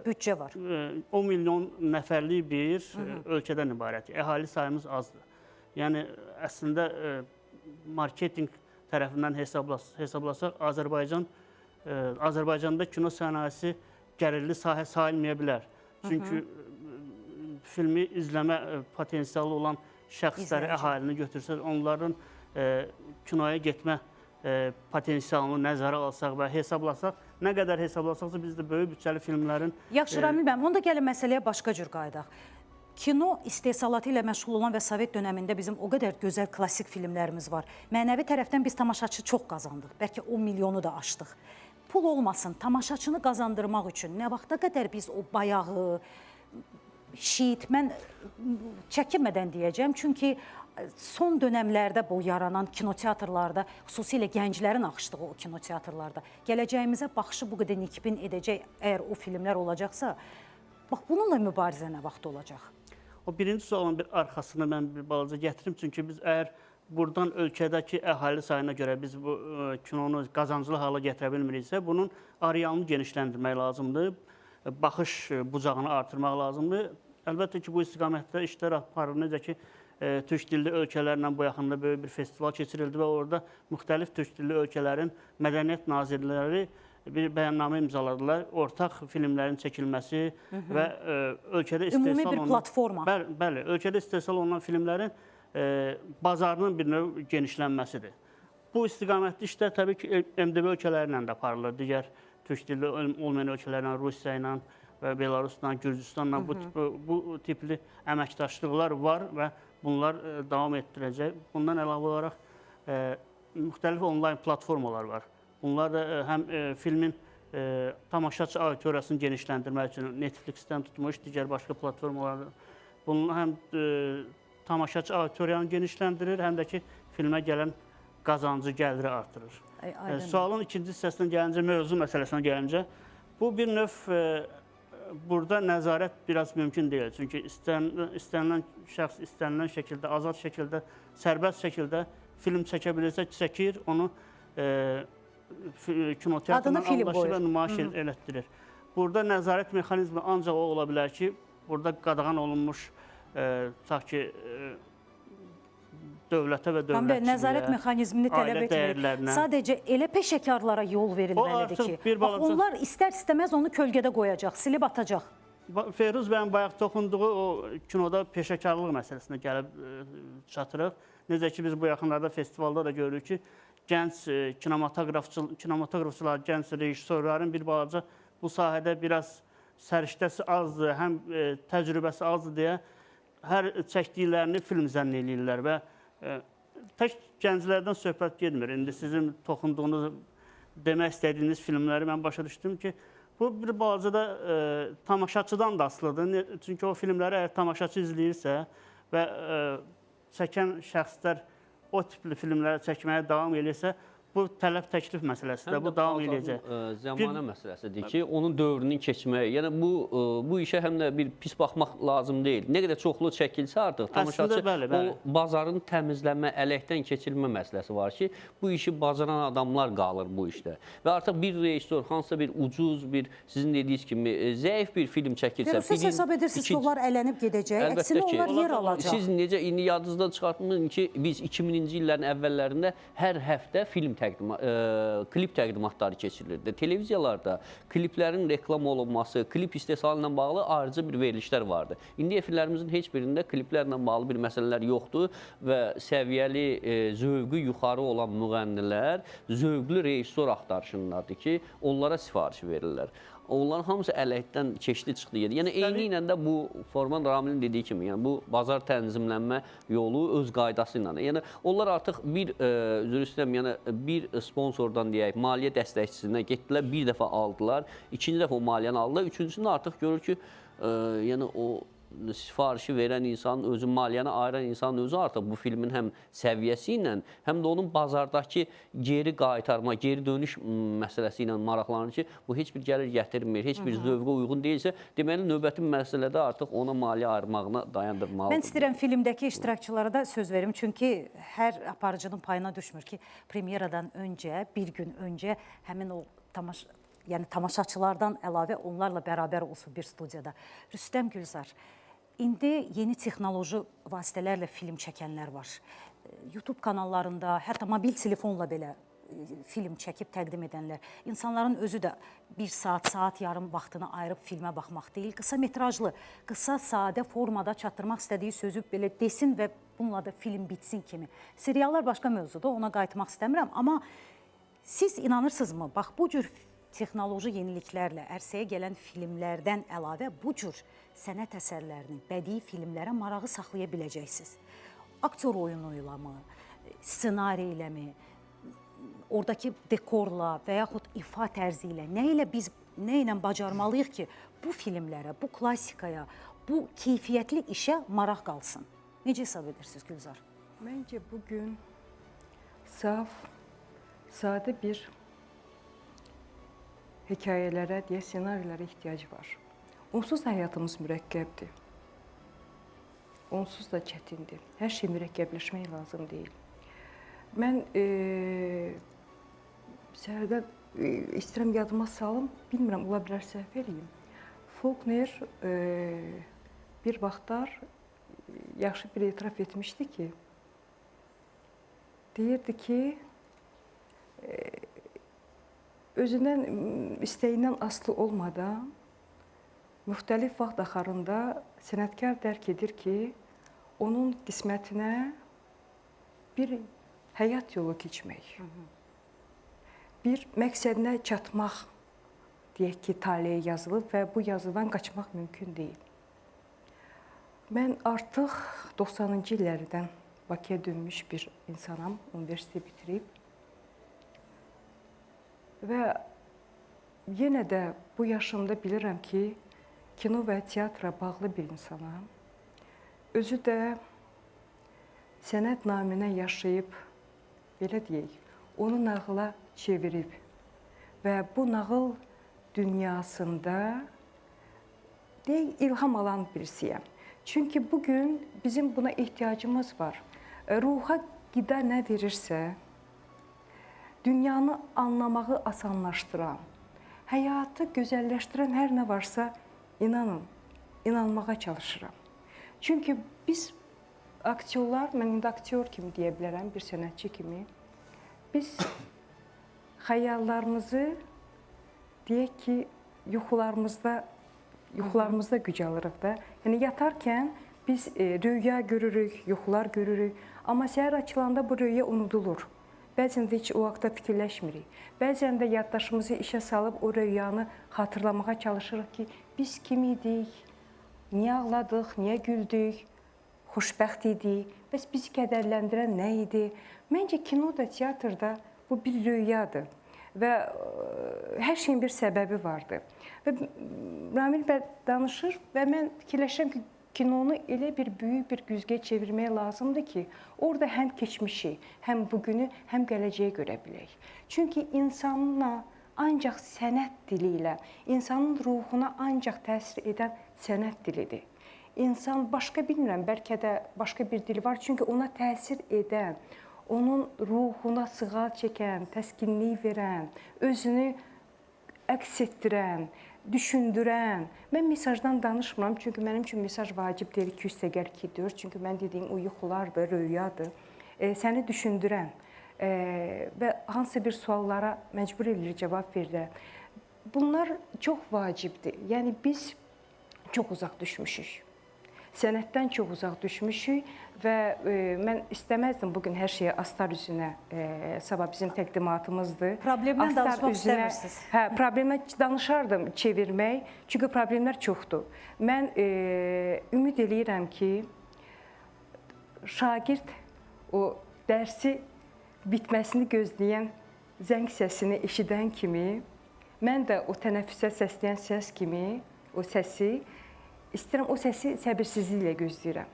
büdcə var. 10 milyon nəfərlik bir ölkədən ibarət. Əhali sayımız azdır. Yəni, əslində marketinq tərəfindən hesablasaq, Azərbaycanda kino sənayesi gəlirli sahə sayılmaya bilər. Çünki filmi izləmə potensialı olan şəxsləri, əhalini götürsək, onların kinoya getmə potensialını nəzərə alsaq və hesablasaq, nə qədər hesablasaqsa biz də böyük bütçəli filmlərin... Yaxşı, Ramin bəy, onda gəlin məsələyə başqa cür qaydaq. Kino istehsalatı ilə məşğul olan və Sovet dönəmində bizim o qədər gözəl klassik filmlərimiz var. Mənəvi tərəfdən biz tamaşaçı çox qazandıq. Bəlkə 10 milyonu da aşdıq. Pul olmasın, tamaşaçını qazandırmaq üçün nə vaxta qədər biz o bayağı, şiit, mən çəkinmədən deyəcəm. Çünki son dönəmlərdə bu yaranan kinoteatrlarda, xüsusilə gənclərin axışdığı o kinoteatrlarda gələcəyimizə baxışı bu qədər nikbin edəcək, əgər o filmlər olacaqsa, bax, bununla mübarizə nə vaxt olacaq? O birinci sualın bir arxasını mən bir balaca gətirim. Çünki biz əgər buradan ölkədəki əhali sayına görə biz bu kinonu qazanclı hala gətirə bilmiriksə, bunun arealını genişləndirmək lazımdır, baxış bucağını artırmaq lazımdır. Əlbəttə ki, bu istiqamətdə işlər aparılır. Necə ki, türk dilli ölkələrlə bu yaxında böyük bir festival keçirildi və orada müxtəlif türk dilli ölkələrin mədəniyyət nazirləri bir bəyannamə imzaladılar. Ortaq filmlərin çəkilməsi və ölkədə istehsal Ümumi bir platforma. Bəli, ölkədə istehsal olunan filmlərin bazarının bir növ genişlənməsidir. Bu istiqamətli işlər təbii ki, MDB ölkələrlə də aparılır. Digər türk dilli olmayan ölkələrlə, Rusiya ilə və Belarusla, Gürcüstanla bu tipli əməkdaşlıqlar var və bunlar davam etdirəcək. Bundan əlavə olaraq müxtəlif onlayn platformalar var. Bunlar da həm filmin tamaşaçı auditoriyasını genişləndirmək üçün Netflix-dən tutmuş, digər başqa platformalarda bunun həm tamaşaçı auditoriyanı genişləndirir, həm də ki, filmə gələn qazancı, gəliri artırır. Sualın ikinci hissəsinə gəlincə, mövzu məsələsinə gəlincə, bu bir növ burada nəzarət biraz mümkün deyil. Çünki istənilən şəxs istənilən şəkildə, azad şəkildə, sərbəst şəkildə film çəkə bilirsə, çəkir, onu kinoteatrından anlaşır və nümayiş elətdirir. Burada nəzarət mexanizmi ancaq o ola bilər ki, burada qadağan olunmuş tutaq ki, dövlətə və dövlətçiliyə, nəzarət mexanizmini tələb etmir. Sadəcə elə peşəkarlara yol verilməlidir ki, onlar istər-istəməz onu kölgədə qoyacaq, silib atacaq. Feyruz bəyin bayaq toxunduğu o kinoda peşəkarlıq məsələsinə gəlib çatırıq. Necə ki, biz bu yaxınlarda festivalda da görürük ki, gənc kinematografçılar, gənc rejissorların bir balaca bu sahədə biraz səriştəsi azdır, həm təcrübəsi azdır deyə hər çəkdiklərini film zənn eləyirlər və tək gənclərdən söhbət getmir. İndi sizin toxunduğunuz, demək istədiyiniz filmləri mən başa düşdüm ki, bu bir balaca da tamaşaçıdan da asılıdır. Çünki o filmləri əgər tamaşaçı izləyirsə və çəkən şəxslər o tipli filmləri çəkməyə davam edirsə, bu tələb təklif məsələsidir, bu davam edəcək. Zəmanə məsələsidir ki, onun dövrünün keçməyi. Yəni bu işə həm də bir pis baxmaq lazım deyil. Nə qədər çoxlu çəkilsə artıq tamaşaçı o bazarın təmizlənmə, ələkdən keçirilmə məsələsi var ki, bu işi bacaran adamlar qalır bu işdə. Və artıq bir rejissor hansısa bir ucuz, bir sizin dediyiniz kimi zəif bir film çəkilsə, siz hesab edirsiniz ki, onlar ələnib gedəcək, əksinə onlar yer alacaq. Siz necə indi yadınızdan çıxartmayın ki, biz 2000-ci illərin əvvəllərində hər həftə film klip təqdimatları keçirilirdi. Televiziyalarda kliplərin reklam olunması, klip istehsalı ilə bağlı ayrıca bir verilişlər vardı. İndi efirlərimizin heç birində kliplərlə bağlı bir məsələlər yoxdur və səviyyəli, zövqü yuxarı olan müğənnilər zövqlü rejissor axtarışındadır ki, onlara sifariş verirlər. Onların hamısı ələkdən keçdi, çıxdı, yedi. Yəni, eyni ilə də bu Forman Ramilin dediyi kimi, yəni bu bazar tənzimlənmə yolu öz qaydası ilə. Yəni, onlar artıq bir, üzr istəyirəm, yəni bir sponsordan deyək, maliyyə dəstəkçisindən getdilər, bir dəfə aldılar, ikinci dəfə o maliyyəni aldılar, üçüncüsündə artıq görür ki, yəni o sifarişi verən insanın özü, maliyyəni ayıran insanın özü artıq bu filmin həm səviyyəsi ilə, həm də onun bazardakı geri qaytarma, geri dönüş məsələsi ilə maraqlanır ki, bu heç bir gəlir gətirmir, heç bir zövqə uyğun deyilsə, deməli, növbəti məsələdə artıq ona maliyyə ayırmağına dayandırmalıdır. Mən istəyirəm filmdəki iştirakçılara da söz verim, çünki hər aparıcının payına düşmür ki, premyeradan öncə, bir gün öncə həmin o tamaşaçılardan əlavə onlarla bərabər olsun bir studiyada. Rüstəm Gülzar, indi yeni texnoloji vasitələrlə film çəkənlər var. YouTube kanallarında, hətta mobil telefonla belə film çəkib təqdim edənlər. İnsanların özü də bir saat yarım vaxtını ayırıb filmə baxmaq deyil. Qısa metrajlı, qısa, sadə formada çatdırmaq istədiyi sözü belə desin və bununla da film bitsin kimi. Seriallar başqa mövzudur, ona qayıtmaq istəmirəm. Amma siz inanırsınızmı? Bax, bu cür texnoloji yeniliklərlə ərsəyə gələn filmlərdən əlavə bu cür sənət əsərlərini, bədii filmlərə marağı saxlaya biləcəksiniz. Aktyor oyunu ilə mi, ssenari ilə mi, oradakı dekorla və yaxud ifa tərzi ilə, nə ilə bacarmalıyıq ki, bu filmlərə, bu klassikaya, bu keyfiyyətli işə maraq qalsın? Necə hesab edirsiniz Gülzar? Məncə bugün saf, sadə bir hekayələrə, senarilərə ehtiyac var. Onsuz da həyatımız mürəkkəbdir. Onsuz da çətindir. Hər şey mürəkkəbləşmək lazım deyil. mən səhərdən istəyirəm yadıma salım, bilmirəm, ola bilər səhv eləyim. Faulkner bir vaxtlar yaxşı bir etiraf etmişdi ki, deyirdi ki, özündən, istəyindən asılı olmadan müxtəlif vaxt axarında sənətkar dərk edir ki, onun qismətinə bir həyat yolu keçmək, bir məqsədinə çatmaq deyək ki, taleyə yazılıb və bu yazıdan qaçmaq mümkün deyil. Mən artıq 90-cı illərdən Bakıya dönmüş bir insanam, universiteti bitirib və yenə də bu yaşımda bilirəm ki, kino və teatra bağlı bir insanam. Özü də sənət naminə yaşayıb, belə deyək, onu nağıla çevirib və bu nağıl dünyasında deyək, ilham alan birisiyəm. Çünki bugün bizim buna ehtiyacımız var. Ruha qida nə verirsə, dünyanı anlamağı asanlaşdıran, həyatı gözəlləşdirən hər nə varsa, inanın, inanmağa çalışıram. Çünki biz aktyorlar, mən indi aktyor kimi deyə bilərəm, bir sənətçi kimi, biz xəyallarımızı deyək ki, yuxularımızda güc alırıq da. Yəni yatarkən biz röya görürük, yuxular görürük, amma səhər açılanda bu röya unudulur. Bəzən də heç o vaxtda fikirləşmirik. Bəzən də yaddaşımızı işə salıb o röyanı xatırlamağa çalışırıq ki, biz kim idik, niyə ağladıq, niyə güldük, xoşbəxt idik, bəs bizi kədərləndirən nə idi? Məncə kinoda, teatrda bu bir röyadır və hər şeyin bir səbəbi vardır. Və Ramil bəy danışır və mən fikirləşirəm ki, kinonu elə bir böyük bir güzgəyə çevirmək lazımdır ki, orada həm keçmişi, həm bugünü, həm gələcəyi görə bilək. Çünki insanla ancaq sənət dili ilə, insanın ruhuna ancaq təsir edən sənət dilidir. İnsan başqa bilmirəm, bəlkə də başqa bir dil var, çünki ona təsir edən, onun ruhuna sığal çəkən, təskinlik verən, özünü əks etdirən, düşündürən. Mən mesajdan danışmıram, çünki mənim üçün mesaj vacib deyil 2+2=4. Çünki mən dediyim o yuxulardır, röyadır. Səni düşündürən və hansısa bir suallara məcbur edilir cavab verirlər. Bunlar çox vacibdir. Yəni biz çox uzaq düşmüşük. Sənətdən çox uzaq düşmüşük və mən istəməzdim bugün hər şeyi astar üzünə, sabah bizim təqdimatımızdır. Problemdən danışmaq istəmirsiniz. Hə, problemdən danışardım çevirmək, çünki problemlər çoxdur. Mən ümid eləyirəm ki, şagird o dərsi bitməsini gözləyən zəng səsini eşidən kimi, mən də o tənəffüsə səsləyən səs kimi o səsi istəyirəm, o səsi səbirsizliklə gözləyirəm.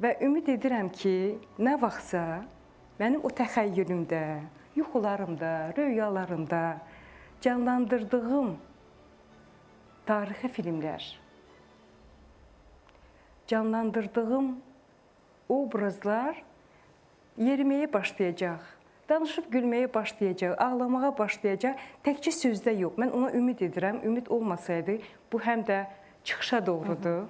Və ümid edirəm ki, nə vaxtsa mənim o təxəyyülümdə, yuxularımda, röyalarımda canlandırdığım tarixi filmlər, canlandırdığım obrazlar yeriməyə başlayacaq, danışıb gülməyə başlayacaq, ağlamağa başlayacaq, təkcə sözdə yox. Mən ona ümid edirəm, ümid olmasaydı, bu həm də çıxışa doğrudur.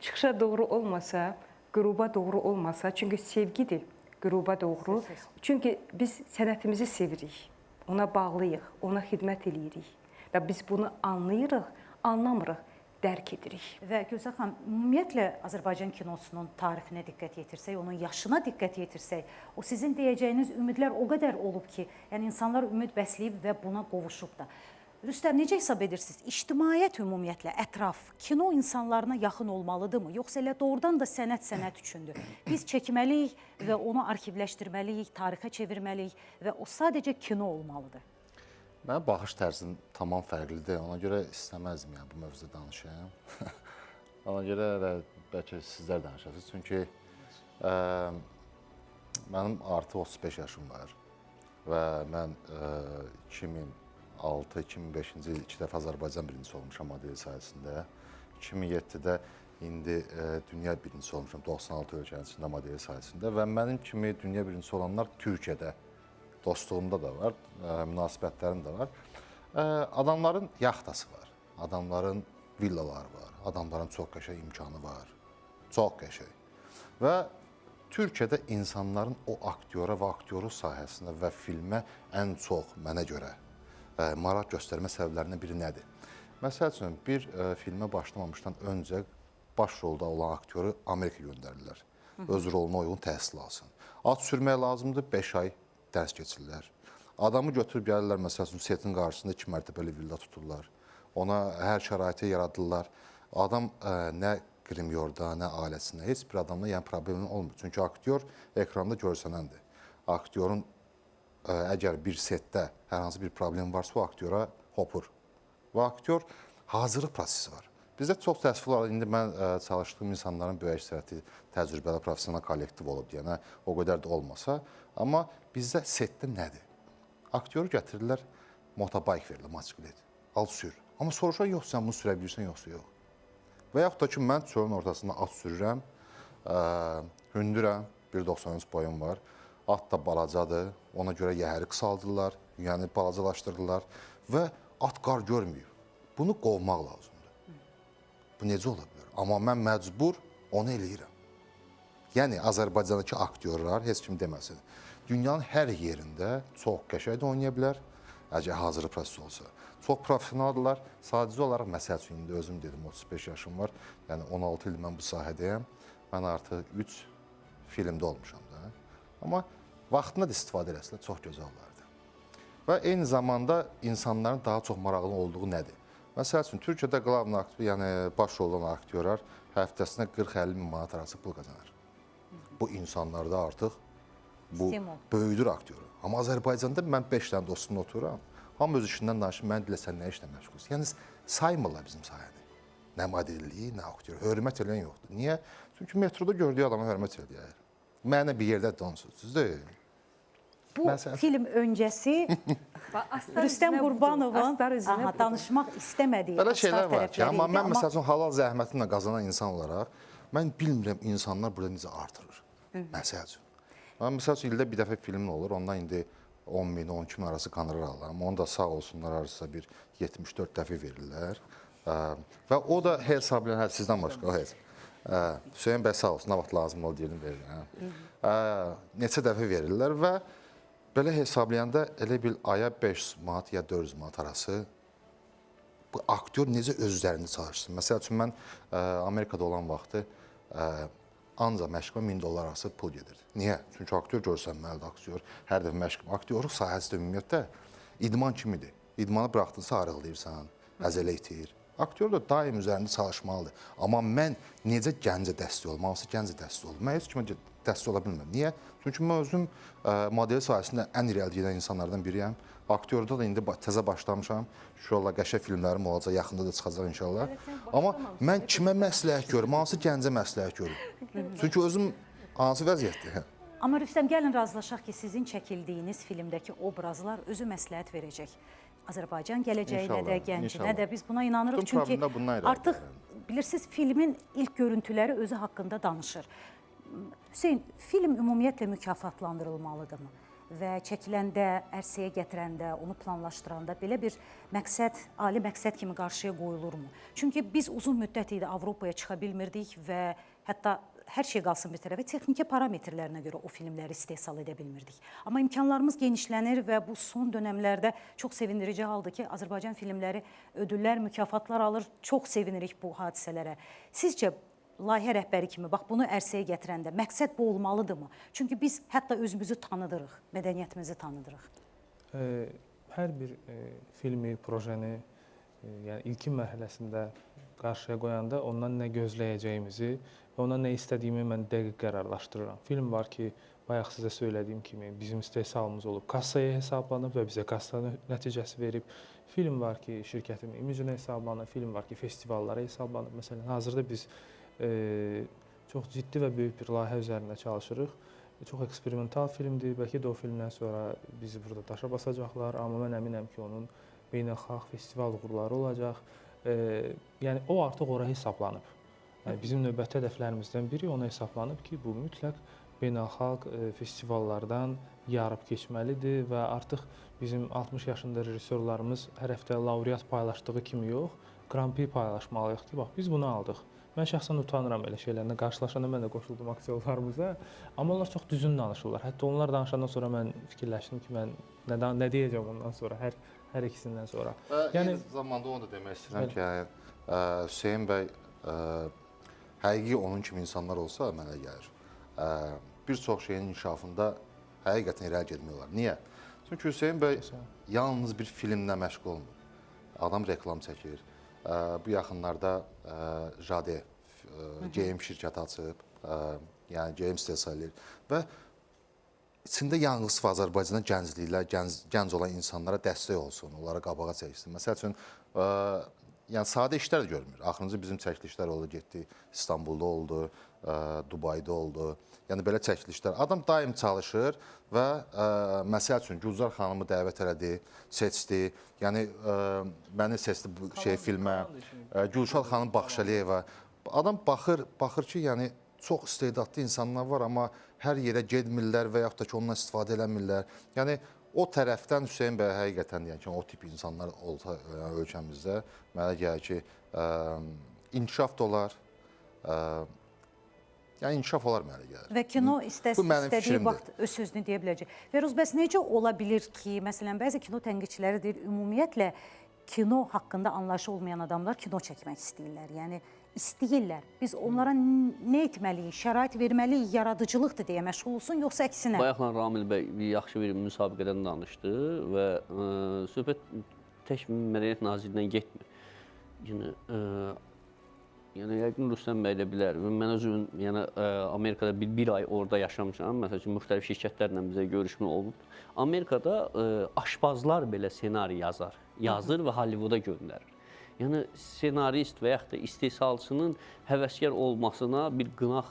Çıxışa doğru olmasa, qüruba doğru olmasa, çünki sevgidir qüruba doğru. Çünki biz sənətimizi sevirik, ona bağlıyıq, ona xidmət eləyirik və biz bunu anlayırıq, anlamırıq, dərk edirik. Və Gülzar xanım, ümumiyyətlə Azərbaycan kinosunun tarixinə diqqət yetirsək, onun yaşına diqqət yetirsək, o sizin deyəcəyiniz ümidlər o qədər olub ki, yəni insanlar ümid bəsləyib və buna qovuşub da. Rüstəm, necə hesab edirsiniz? İctimaiyyət ümumiyyətlə, ətraf, kino insanlarına yaxın olmalıdırmı? Yoxsa elə doğrudan da sənət üçündür? Biz çəkməliyik və onu arxivləşdirməliyik, tarixə çevirməliyik və o sadəcə kino olmalıdır. Mənim baxış tərzim tamam fərqlidir. Ona görə istəməzdim yəni, bu mövzuda danışayım. Ona görə bəlkə sizlər danışasınız. Çünki mənim artıq 35 yaşım var və mən 2006-2005-ci il 2 dəfə Azərbaycan birincisi olmuşam model sayəsində. 2007-də indi dünya birincisi olmuşam 96 ölkənin içində model sayəsində və mənim kimi dünya birincisi olanlar Türkiyədə dostluğumda da var, münasibətlərim də var. Adamların yaxtası var, adamların villaları var, adamların çox qəşəng imkanı var, çox qəşəng. Və Türkiyədə insanların o aktyora və aktyorluq sahəsinə və filmə ən çox mənə görə maraq göstərmə səbəblərindən biri nədir? Məsəl üçün, bir filmə başlamamışdan öncə baş rolda olan aktyoru Amerika göndərirlər. Öz roluna uyğun təhsil alsın. Ad sürmək lazımdır, 5 ay dərs keçirlər. Adamı götürüb gəlirlər, məsəl üçün, setin qarşısında 2 mərtəbəli villa tuturlar. Ona hər şəraiti yaradırlar. Adam nə qrimyorda, nə ailəsində, heç bir adamla yəni problemi olmur. Çünki aktyor ekranda görsənəndir. Aktyorun əgər bir setdə hər hansı bir problem varsa, o aktyora hopur. Və aktyor hazırlıq prosesi var. Bizdə çox təəssüf olaraq, indi mən çalışdığım insanların böyük əksəriyyəti təcrübəli, professional kollektiv olub deyənə, o qədər də olmasa. Amma bizdə setdə nədir? Aktyoru gətirirlər, motobayk verilir, motosiklet, al sür. Amma soruşan yox, sən bunu sürə bilirsən, yoxsa yox. Və yaxud da ki, mən çölün ortasında at sürürəm, hündürəm, 1.93 boyum var, at da balacadır, ona görə yəhəri qısaldırlar, yəni balacalaşdırırlar və at qar görməyib. Bunu qovmaq lazımdır. Bu necə ola bilər? Amma mən məcbur onu eləyirəm. Yəni, Azərbaycandakı aktyorlar, heç kim deməsin, dünyanın hər yerində çox qəşəng oynaya bilər, əgər hazırlıq prosesi olsa. Çox professionaldırlar, sadəcə olaraq, məsəl üçün, indi özüm dedim, 35 yaşım var, yəni 16 il mən bu sahədəyəm, mən artıq 3 filmdə olmuşam da. Amma vaxtında da istifadə eləsələr, çox gözəl olardı. Və eyni zamanda insanların daha çox maraqlı olduğu nədir? Məsəl üçün, Türkiyədə qlavn aktyor, yəni baş rol olan aktyorlar həftəsinə 40-50 min manat arası pul qazanır. Bu insanlarda artıq bu böyüdür aktyoru. Amma Azərbaycanda mən 5 dənə dostumla otururam, hamı öz işindən danışır, mən dilə sən nə işlə məşğulsun? Yəni, saymırlar bizim sayəni. Nə modelliyi, nə aktyor. Hörmət eləyən yoxdur. Niyə? Çünki metroda gördüyü adama hörmət eləyər. Mənə bir yerdə dansırsınız deyil. Bu film öncəsi Rüstəm Qurbanovun danışmaq istəmədiyi belə şeylər astar var ki, tərəfləri amma idi. mən məsəl üçün halal zəhmətinlə qazanan insan olaraq, mən bilmirəm insanlar burada necə artırır. Məsəl üçün. Mən məsəl üçün, ildə bir dəfə film olur, ondan indi 10 min, 12 min arası qanırır alıram. Onu da sağ olsunlar arasında bir 74 dəfə verirlər. Və o da hesablayan, sizdən başqa o heç. Hüseyin bəy sağ olsun, nə vaxt lazım ol deyirdim, verirəm. Neçə dəfə verirlər və belə hesablayanda elə bil aya 500 manat ya 400 manat arası bu aktyor necə öz üzərində çalışsın. Məsəl üçün, mən Amerikada olan vaxtı ancaq məşqə $1000 arası pul gedir. Niyə? Çünki aktyor görsənməlidir, aktyor. Hər dəfə məşq, aktyorluq sahəsi də ümumiyyətlə idman kimidir. İdmanı buraxdınsa arıqlayırsan, əzələ itir. Aktyor da daim üzərində çalışmalıdır. Amma mən necə gəncə dəstək olum, hansı gəncə dəstək olum? Mən heç kimə dəstək ola bilmirəm. Niyə? Çünki mən özüm model sahəsində ən irəli gedən insanlardan biriyəm. Aktyorda da indi təzə başlamışam. Şurada qəşəng filmlərim olacaq, yaxında da çıxacaq inşallah. Amma mən kimə məsləhət görüm, hansı gəncə məsləhət görüm? Çünki özüm hansı vəziyyətdir? Amma Rüstəm, gəlin razılaşaq ki, sizin çəkildiyiniz filmdəki obrazlar özü məsləhət verəcək. Azərbaycan gələcəyinə də, gəncinə də biz buna inanırıq. Çünki artıq bilirsiniz, filmin ilk görüntüləri özü haqqında danışır. Hüseyin, film ümumiyyətlə mükafatlandırılmalıdırmı? Və çəkiləndə, ərsəyə gətirəndə, onu planlaşdıranda belə bir məqsəd, ali məqsəd kimi qarşıya qoyulurmu? Çünki biz uzun müddət idi Avropaya çıxa bilmirdik və hətta hər şey qalsın bir tərəfə, texniki parametrlərinə görə o filmləri istehsal edə bilmirdik. Amma imkanlarımız genişlənir və bu son dönəmlərdə çox sevindirici haldır ki, Azərbaycan filmləri ödüllər, mükafatlar alır. Çox sevinirik bu hadisələrə. Sizcə, layihə rəhbəri kimi, bax bunu ərsəyə gətirəndə məqsəd bu olmalıdırmı? Çünki biz hətta özümüzü tanıdırıq, mədəniyyətimizi tanıdırıq. Hər bir filmi, projeni yəni ilkin mərhələsində qarşıya qoyanda ondan nə gözləyəcəyimizi və ondan nə istədiyimi mən dəqiq qərarlaşdırıram. Film var ki, bayaq sizə söylədiyim kimi bizim istehsalımız olub, kassaya hesablanıb və bizə kassa nəticəsi verib. Film var ki, şirkətin imicinə hesablanıb, film var ki, festivallara hesablanıb. Məsələn, hazırda biz çox ciddi və böyük bir layihə üzərində çalışırıq. Çox eksperimental filmdir. Bəlkə də o filmdən sonra bizi burada daşa basacaqlar, amma mən əminəm ki, onun beynəlxalq festival uğurları olacaq. Yəni o artıq ora hesablanıb. Bizim növbəti hədəflərimizdən biri ona hesablanıb ki, bu mütləq beynəlxalq festivallardan yarıb keçməlidir və artıq bizim 60 yaşında rejissorlarımız hər həftə laureat paylaşdığı kimi yox, Grand Prix paylaşmalıyıq ki, bax biz bunu aldıq. Mən şəxsən utanıram elə şeylərlə qarşılaşanda mən də qoşuldum aktyorlarımıza, amma onlar çox düzün danışırlar. Hətta onlar danışandan sonra mən fikirləşdim ki, mən nə deyəcəm ondan sonra, hər ikisindən sonra. Yəni eyni zamanda onu da demək istəyirəm ki, yəni Hüseyn bəy həqiqi onun kimi insanlar olsa mənə gəlir. Bir çox şeyin inkişafında həqiqətən irəli getmək olar. Niyə? Çünki Hüseyn bəy yalnız bir filmlə məşğul olmur. Adam reklam çəkir. Bu yaxınlarda Jade geyim şirkəti açıb, yəni geyim istehsal edir və içində yanğısı var Azərbaycanda gəncliklər, gənc olan insanlara dəstək olsun, onlara qabağa çəksin. Məsəl üçün, yəni sadə işlər də görmür. Axırıncı bizim çəkilişlər oldu, getdi İstanbulda oldu, Dubayda oldu. Yəni belə çəkilişlər. Adam daim çalışır və məsəl üçün Gülzar xanımı dəvət elədi, seçdi. Yəni məni seçdi bu filmə. Gülşad xanım Baxşəliyeva. Adam baxır ki, yəni çox istedadlı insanlar var, amma hər yerə getmirlər və yaxud da ki, ondan istifadə eləmirlər. Yəni o tərəfdən Hüseyn bəy həqiqətən deyən kimi o tip insanlar olsa ölkəmizdə mənə gəlir ki, inkişaf da olar. Yəni inkişaf olar mənə gəlir. Və kino istədiyi vaxt öz sözünü deyə biləcək. Firuz, bəs necə ola bilər ki, məsələn, bəzi kino tənqidçiləri deyir, ümumiyyətlə kino haqqında anlayışı olmayan adamlar kino çəkmək istəyirlər. Yəni istəyirlər. Biz onlara nə etməliyik, şərait verməliyik, yaradıcılıqdır deyə məşğul olsun, yoxsa əksinə? Bayaqlar Ramil bəy yaxşı bir müsabiqədən danışdı və söhbət tək Mədəniyyət Nazirliyindən getmir. Yəni yəqin Rüstəm bəy də bilər. Mən özüm Amerikada bir ay orada yaşamışam. Məsəl üçün müxtəlif şirkətlərlə bizə görüşmə olub. Amerikada aşpazlar belə ssenari yazır və Hollivooda göndərir. Yəni ssenarist və yaxud da istehsalçının həvəskar olmasına bir qınaq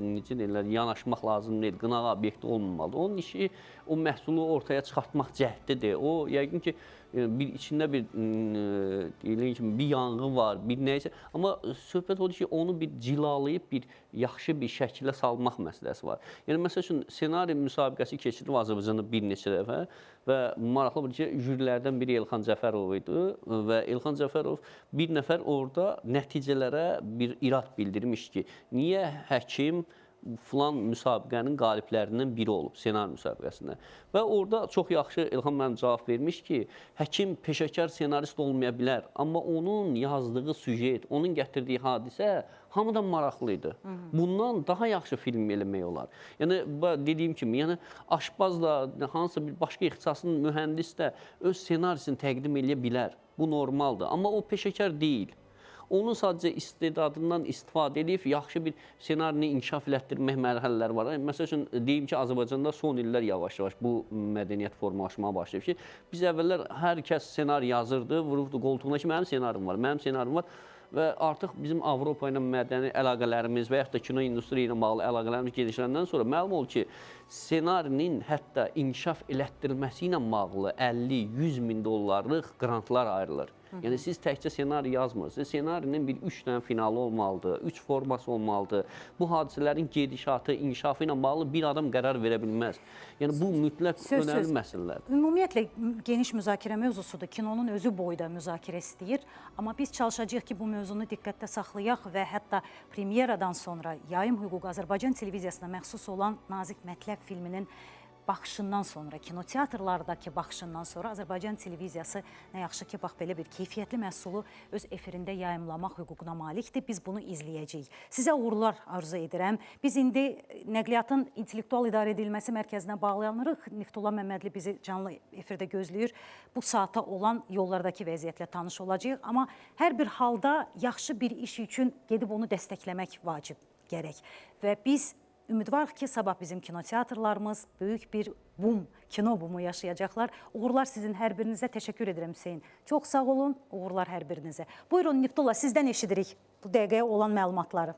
necə deyirlər, yanaşmaq lazım deyil. Qınaq obyekti olmamalıdır. Onun işi o məhsulu ortaya çıxartmaq cəhdidir. O yəqin ki içində bir yanğı var, bir nəysə. Amma söhbət odur ki, onu bir cilalayıb bir yaxşı bir şəkilə salmaq məsələsi var. Yəni məsəl üçün ssenari müsabiqəsi keçirilib Azərbaycanda bir neçə dəfə və maraqlı bir ki, jürilərdən biri Elxan Cəfərov idi və Elxan Cəfərov bir nəfər orada nəticələrə bir irad bildirmiş ki, niyə həkim filan müsabiqənin qaliblərindən biri olub, ssenari müsabiqəsində. Və orada çox yaxşı Elxan mənim cavab vermiş ki, həkim peşəkar ssenarist olmaya bilər, amma onun yazdığı süjet, onun gətirdiyi hadisə hamıdan maraqlı idi. Bundan daha yaxşı film eləmək olar. Yəni, dediyim kimi, aşpaz da, hansısa bir başqa ixtisasın mühəndis də öz ssenarisini təqdim eləyə bilər. Bu normaldır, amma o peşəkar deyil. Onun sadəcə istedadından istifadə edib yaxşı bir ssenarini inkişaf elətdirmək mərhələləri var. Məsəl üçün, deyim ki, Azərbaycanda son illər yavaş-yavaş bu mədəniyyət formalaşmağa başlayıb ki, biz əvvəllər hər kəs ssenari yazırdı, vurubdu qoltuğuna ki, mənim ssenarim var, mənim ssenarim var. Və artıq bizim Avropa ilə mədəni əlaqələrimiz və yaxud da kino industriya ilə bağlı əlaqələrimiz gedişlərindən sonra məlum oldu ki, ssenarinin hətta inkişaf elətdirilməsi ilə bağlı 50-100 min dollarlıq qrantlar ayrılır. Yəni siz təkcə ssenari yazmırsınız. Ssenarinin bir 3 dənə finalı olmalıdır, 3 forması olmalıdır. Bu hadisələrin gedişatı, inkişafı ilə bağlı bir adam qərar verə bilməz. Yəni bu mütləq önəmli məsələlərdir. Ümumiyyətlə geniş müzakirə mövzusudur. Kinonun özü boyda müzakirə istəyir. Amma biz çalışacağıq ki, bu mövzunu diqqətdə saxlayaq və hətta premyeradan sonra Yayım Hüququ Azərbaycan televiziyasına məxsus olan Nazik Mətləb filminin baxışından sonra, kinoteatrlardakı baxışından sonra Azərbaycan televiziyası nə yaxşı ki, bax belə bir keyfiyyətli məhsulu öz efirində yayımlamaq hüququna malikdir. Biz bunu izləyəcəyik. Sizə uğurlar arzu edirəm. Biz indi Nəqliyyatın İntellektual İdarə Edilməsi Mərkəzinə bağlanırıq. Niftullah Məmmədli bizi canlı efirdə gözləyir. Bu saata olan yollardakı vəziyyətlə tanış olacağıq. Amma hər bir halda yaxşı bir iş üçün gedib onu dəstəkləmək vacib gərək. Və biz ümidvarıq ki, sabah bizim kinoteatrlarımız böyük bir boom, kino boomu yaşayacaqlar. Uğurlar sizin hər birinizə. Təşəkkür edirəm Hüseyn. Çox sağ olun, uğurlar hər birinizə. Buyurun Niftullah, sizdən eşidirik bu dəqiqəyə olan məlumatları.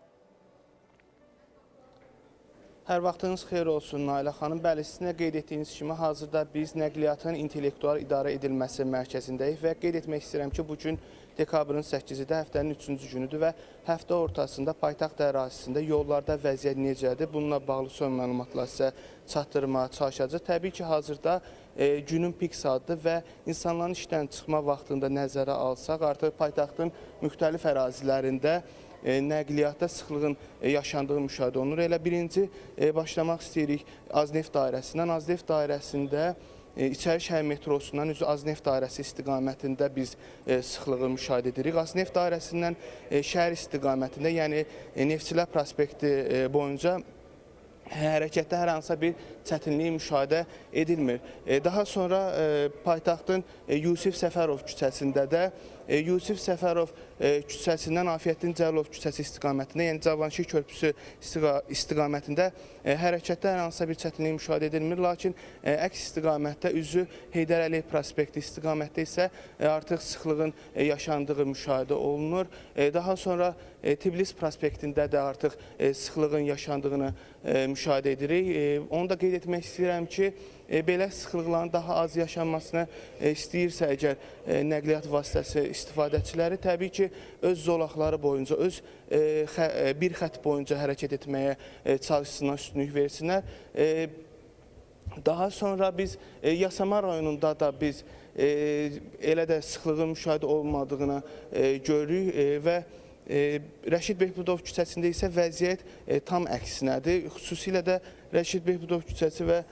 Hər vaxtınız xeyir olsun Nailə xanım. Bəli, sizin də qeyd etdiyiniz kimi hazırda biz nəqliyyatın intellektual idarə edilməsi mərkəzindəyik və qeyd etmək istəyirəm ki, bu gün dekabrın 8-də həftənin 3-cü günüdür və həftə ortasında paytaxt ərazisində yollarda vəziyyət necədir? Bununla bağlı son məlumatlar sizə çatdırmağa çalışacağıq. Təbii ki, hazırda günün pik saatidir və insanların işdən çıxma vaxtında nəzərə alsaq, artıq paytaxtın müxtəlif ərazilərində nəqliyyatda sıxlığın yaşandığı müşahidə olunur. Elə birinci başlamaq istəyirik Azneft dairəsindən. Azneft dairəsində İçəri şəhər metrosundan üzü Azneft dairəsi istiqamətində biz sıxlığı müşahidə edirik. Azneft dairəsindən şəhər istiqamətində, yəni Neftçilər prospekti boyunca hərəkətdə hər hansısa bir çətinlik müşahidə edilmir. Daha sonra paytaxtın Yusif Səfərov küçəsində də Yusif Səfərov küçəsindən Afiyyətdin Cəlilov küçəsi istiqamətində, yəni Cavanşir körpüsü istiqamətində hərəkətdə hər hansısa bir çətinlik müşahidə edilmir. Lakin əks istiqamətdə üzü Heydər Əliyev prospekti istiqamətdə isə artıq sıxlığın yaşandığı müşahidə olunur. Daha sonra Tbilisi prospektində də artıq sıxlığın yaşandığını müşahidə edirik. Onu da qeyd etmək istəyirəm ki, belə sıxlıqların daha az yaşanmasını istəyirsə əgər nəqliyyat vasitəsi istifadəçiləri təbii ki, öz zolaqları boyunca, öz bir xətt boyunca hərəkət etməyə çalışsınlar, üstünlük versinlər. Daha sonra biz Yasamal rayonunda da biz elə də sıxlığın müşahidə olmadığını görürük və Rəşid Behbudov küçəsində isə vəziyyət tam əksinədir. Xüsusilə də Rəşid Behbudov küçəsi və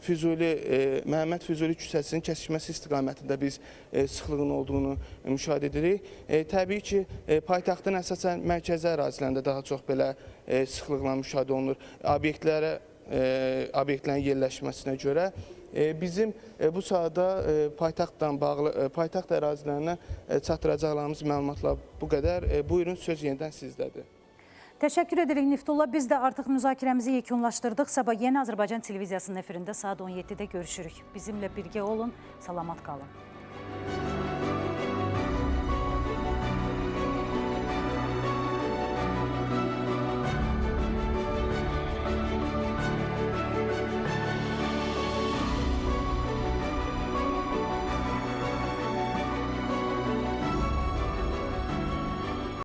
Məhəmməd Füzuli küçəsinin kəsişməsi istiqamətində biz sıxlığın olduğunu müşahidə edirik. Təbii ki, paytaxtın əsasən mərkəzi ərazilərində daha çox belə sıxlıqla müşahidə olunur. Obyektlərin yerləşməsinə görə bizim bu sahədə paytaxtdan bağlı, paytaxt ərazilərinə çatdıracaqlarımız məlumatlar bu qədər. Buyurun, söz yenidən sizdədir. Təşəkkür edirik Niftullah. Biz də artıq müzakirəmizi yekunlaşdırdıq. Sabah Yeni Azərbaycan televiziyasının efirində saat 17-də görüşürük. Bizimlə birgə olun, salamat qalın.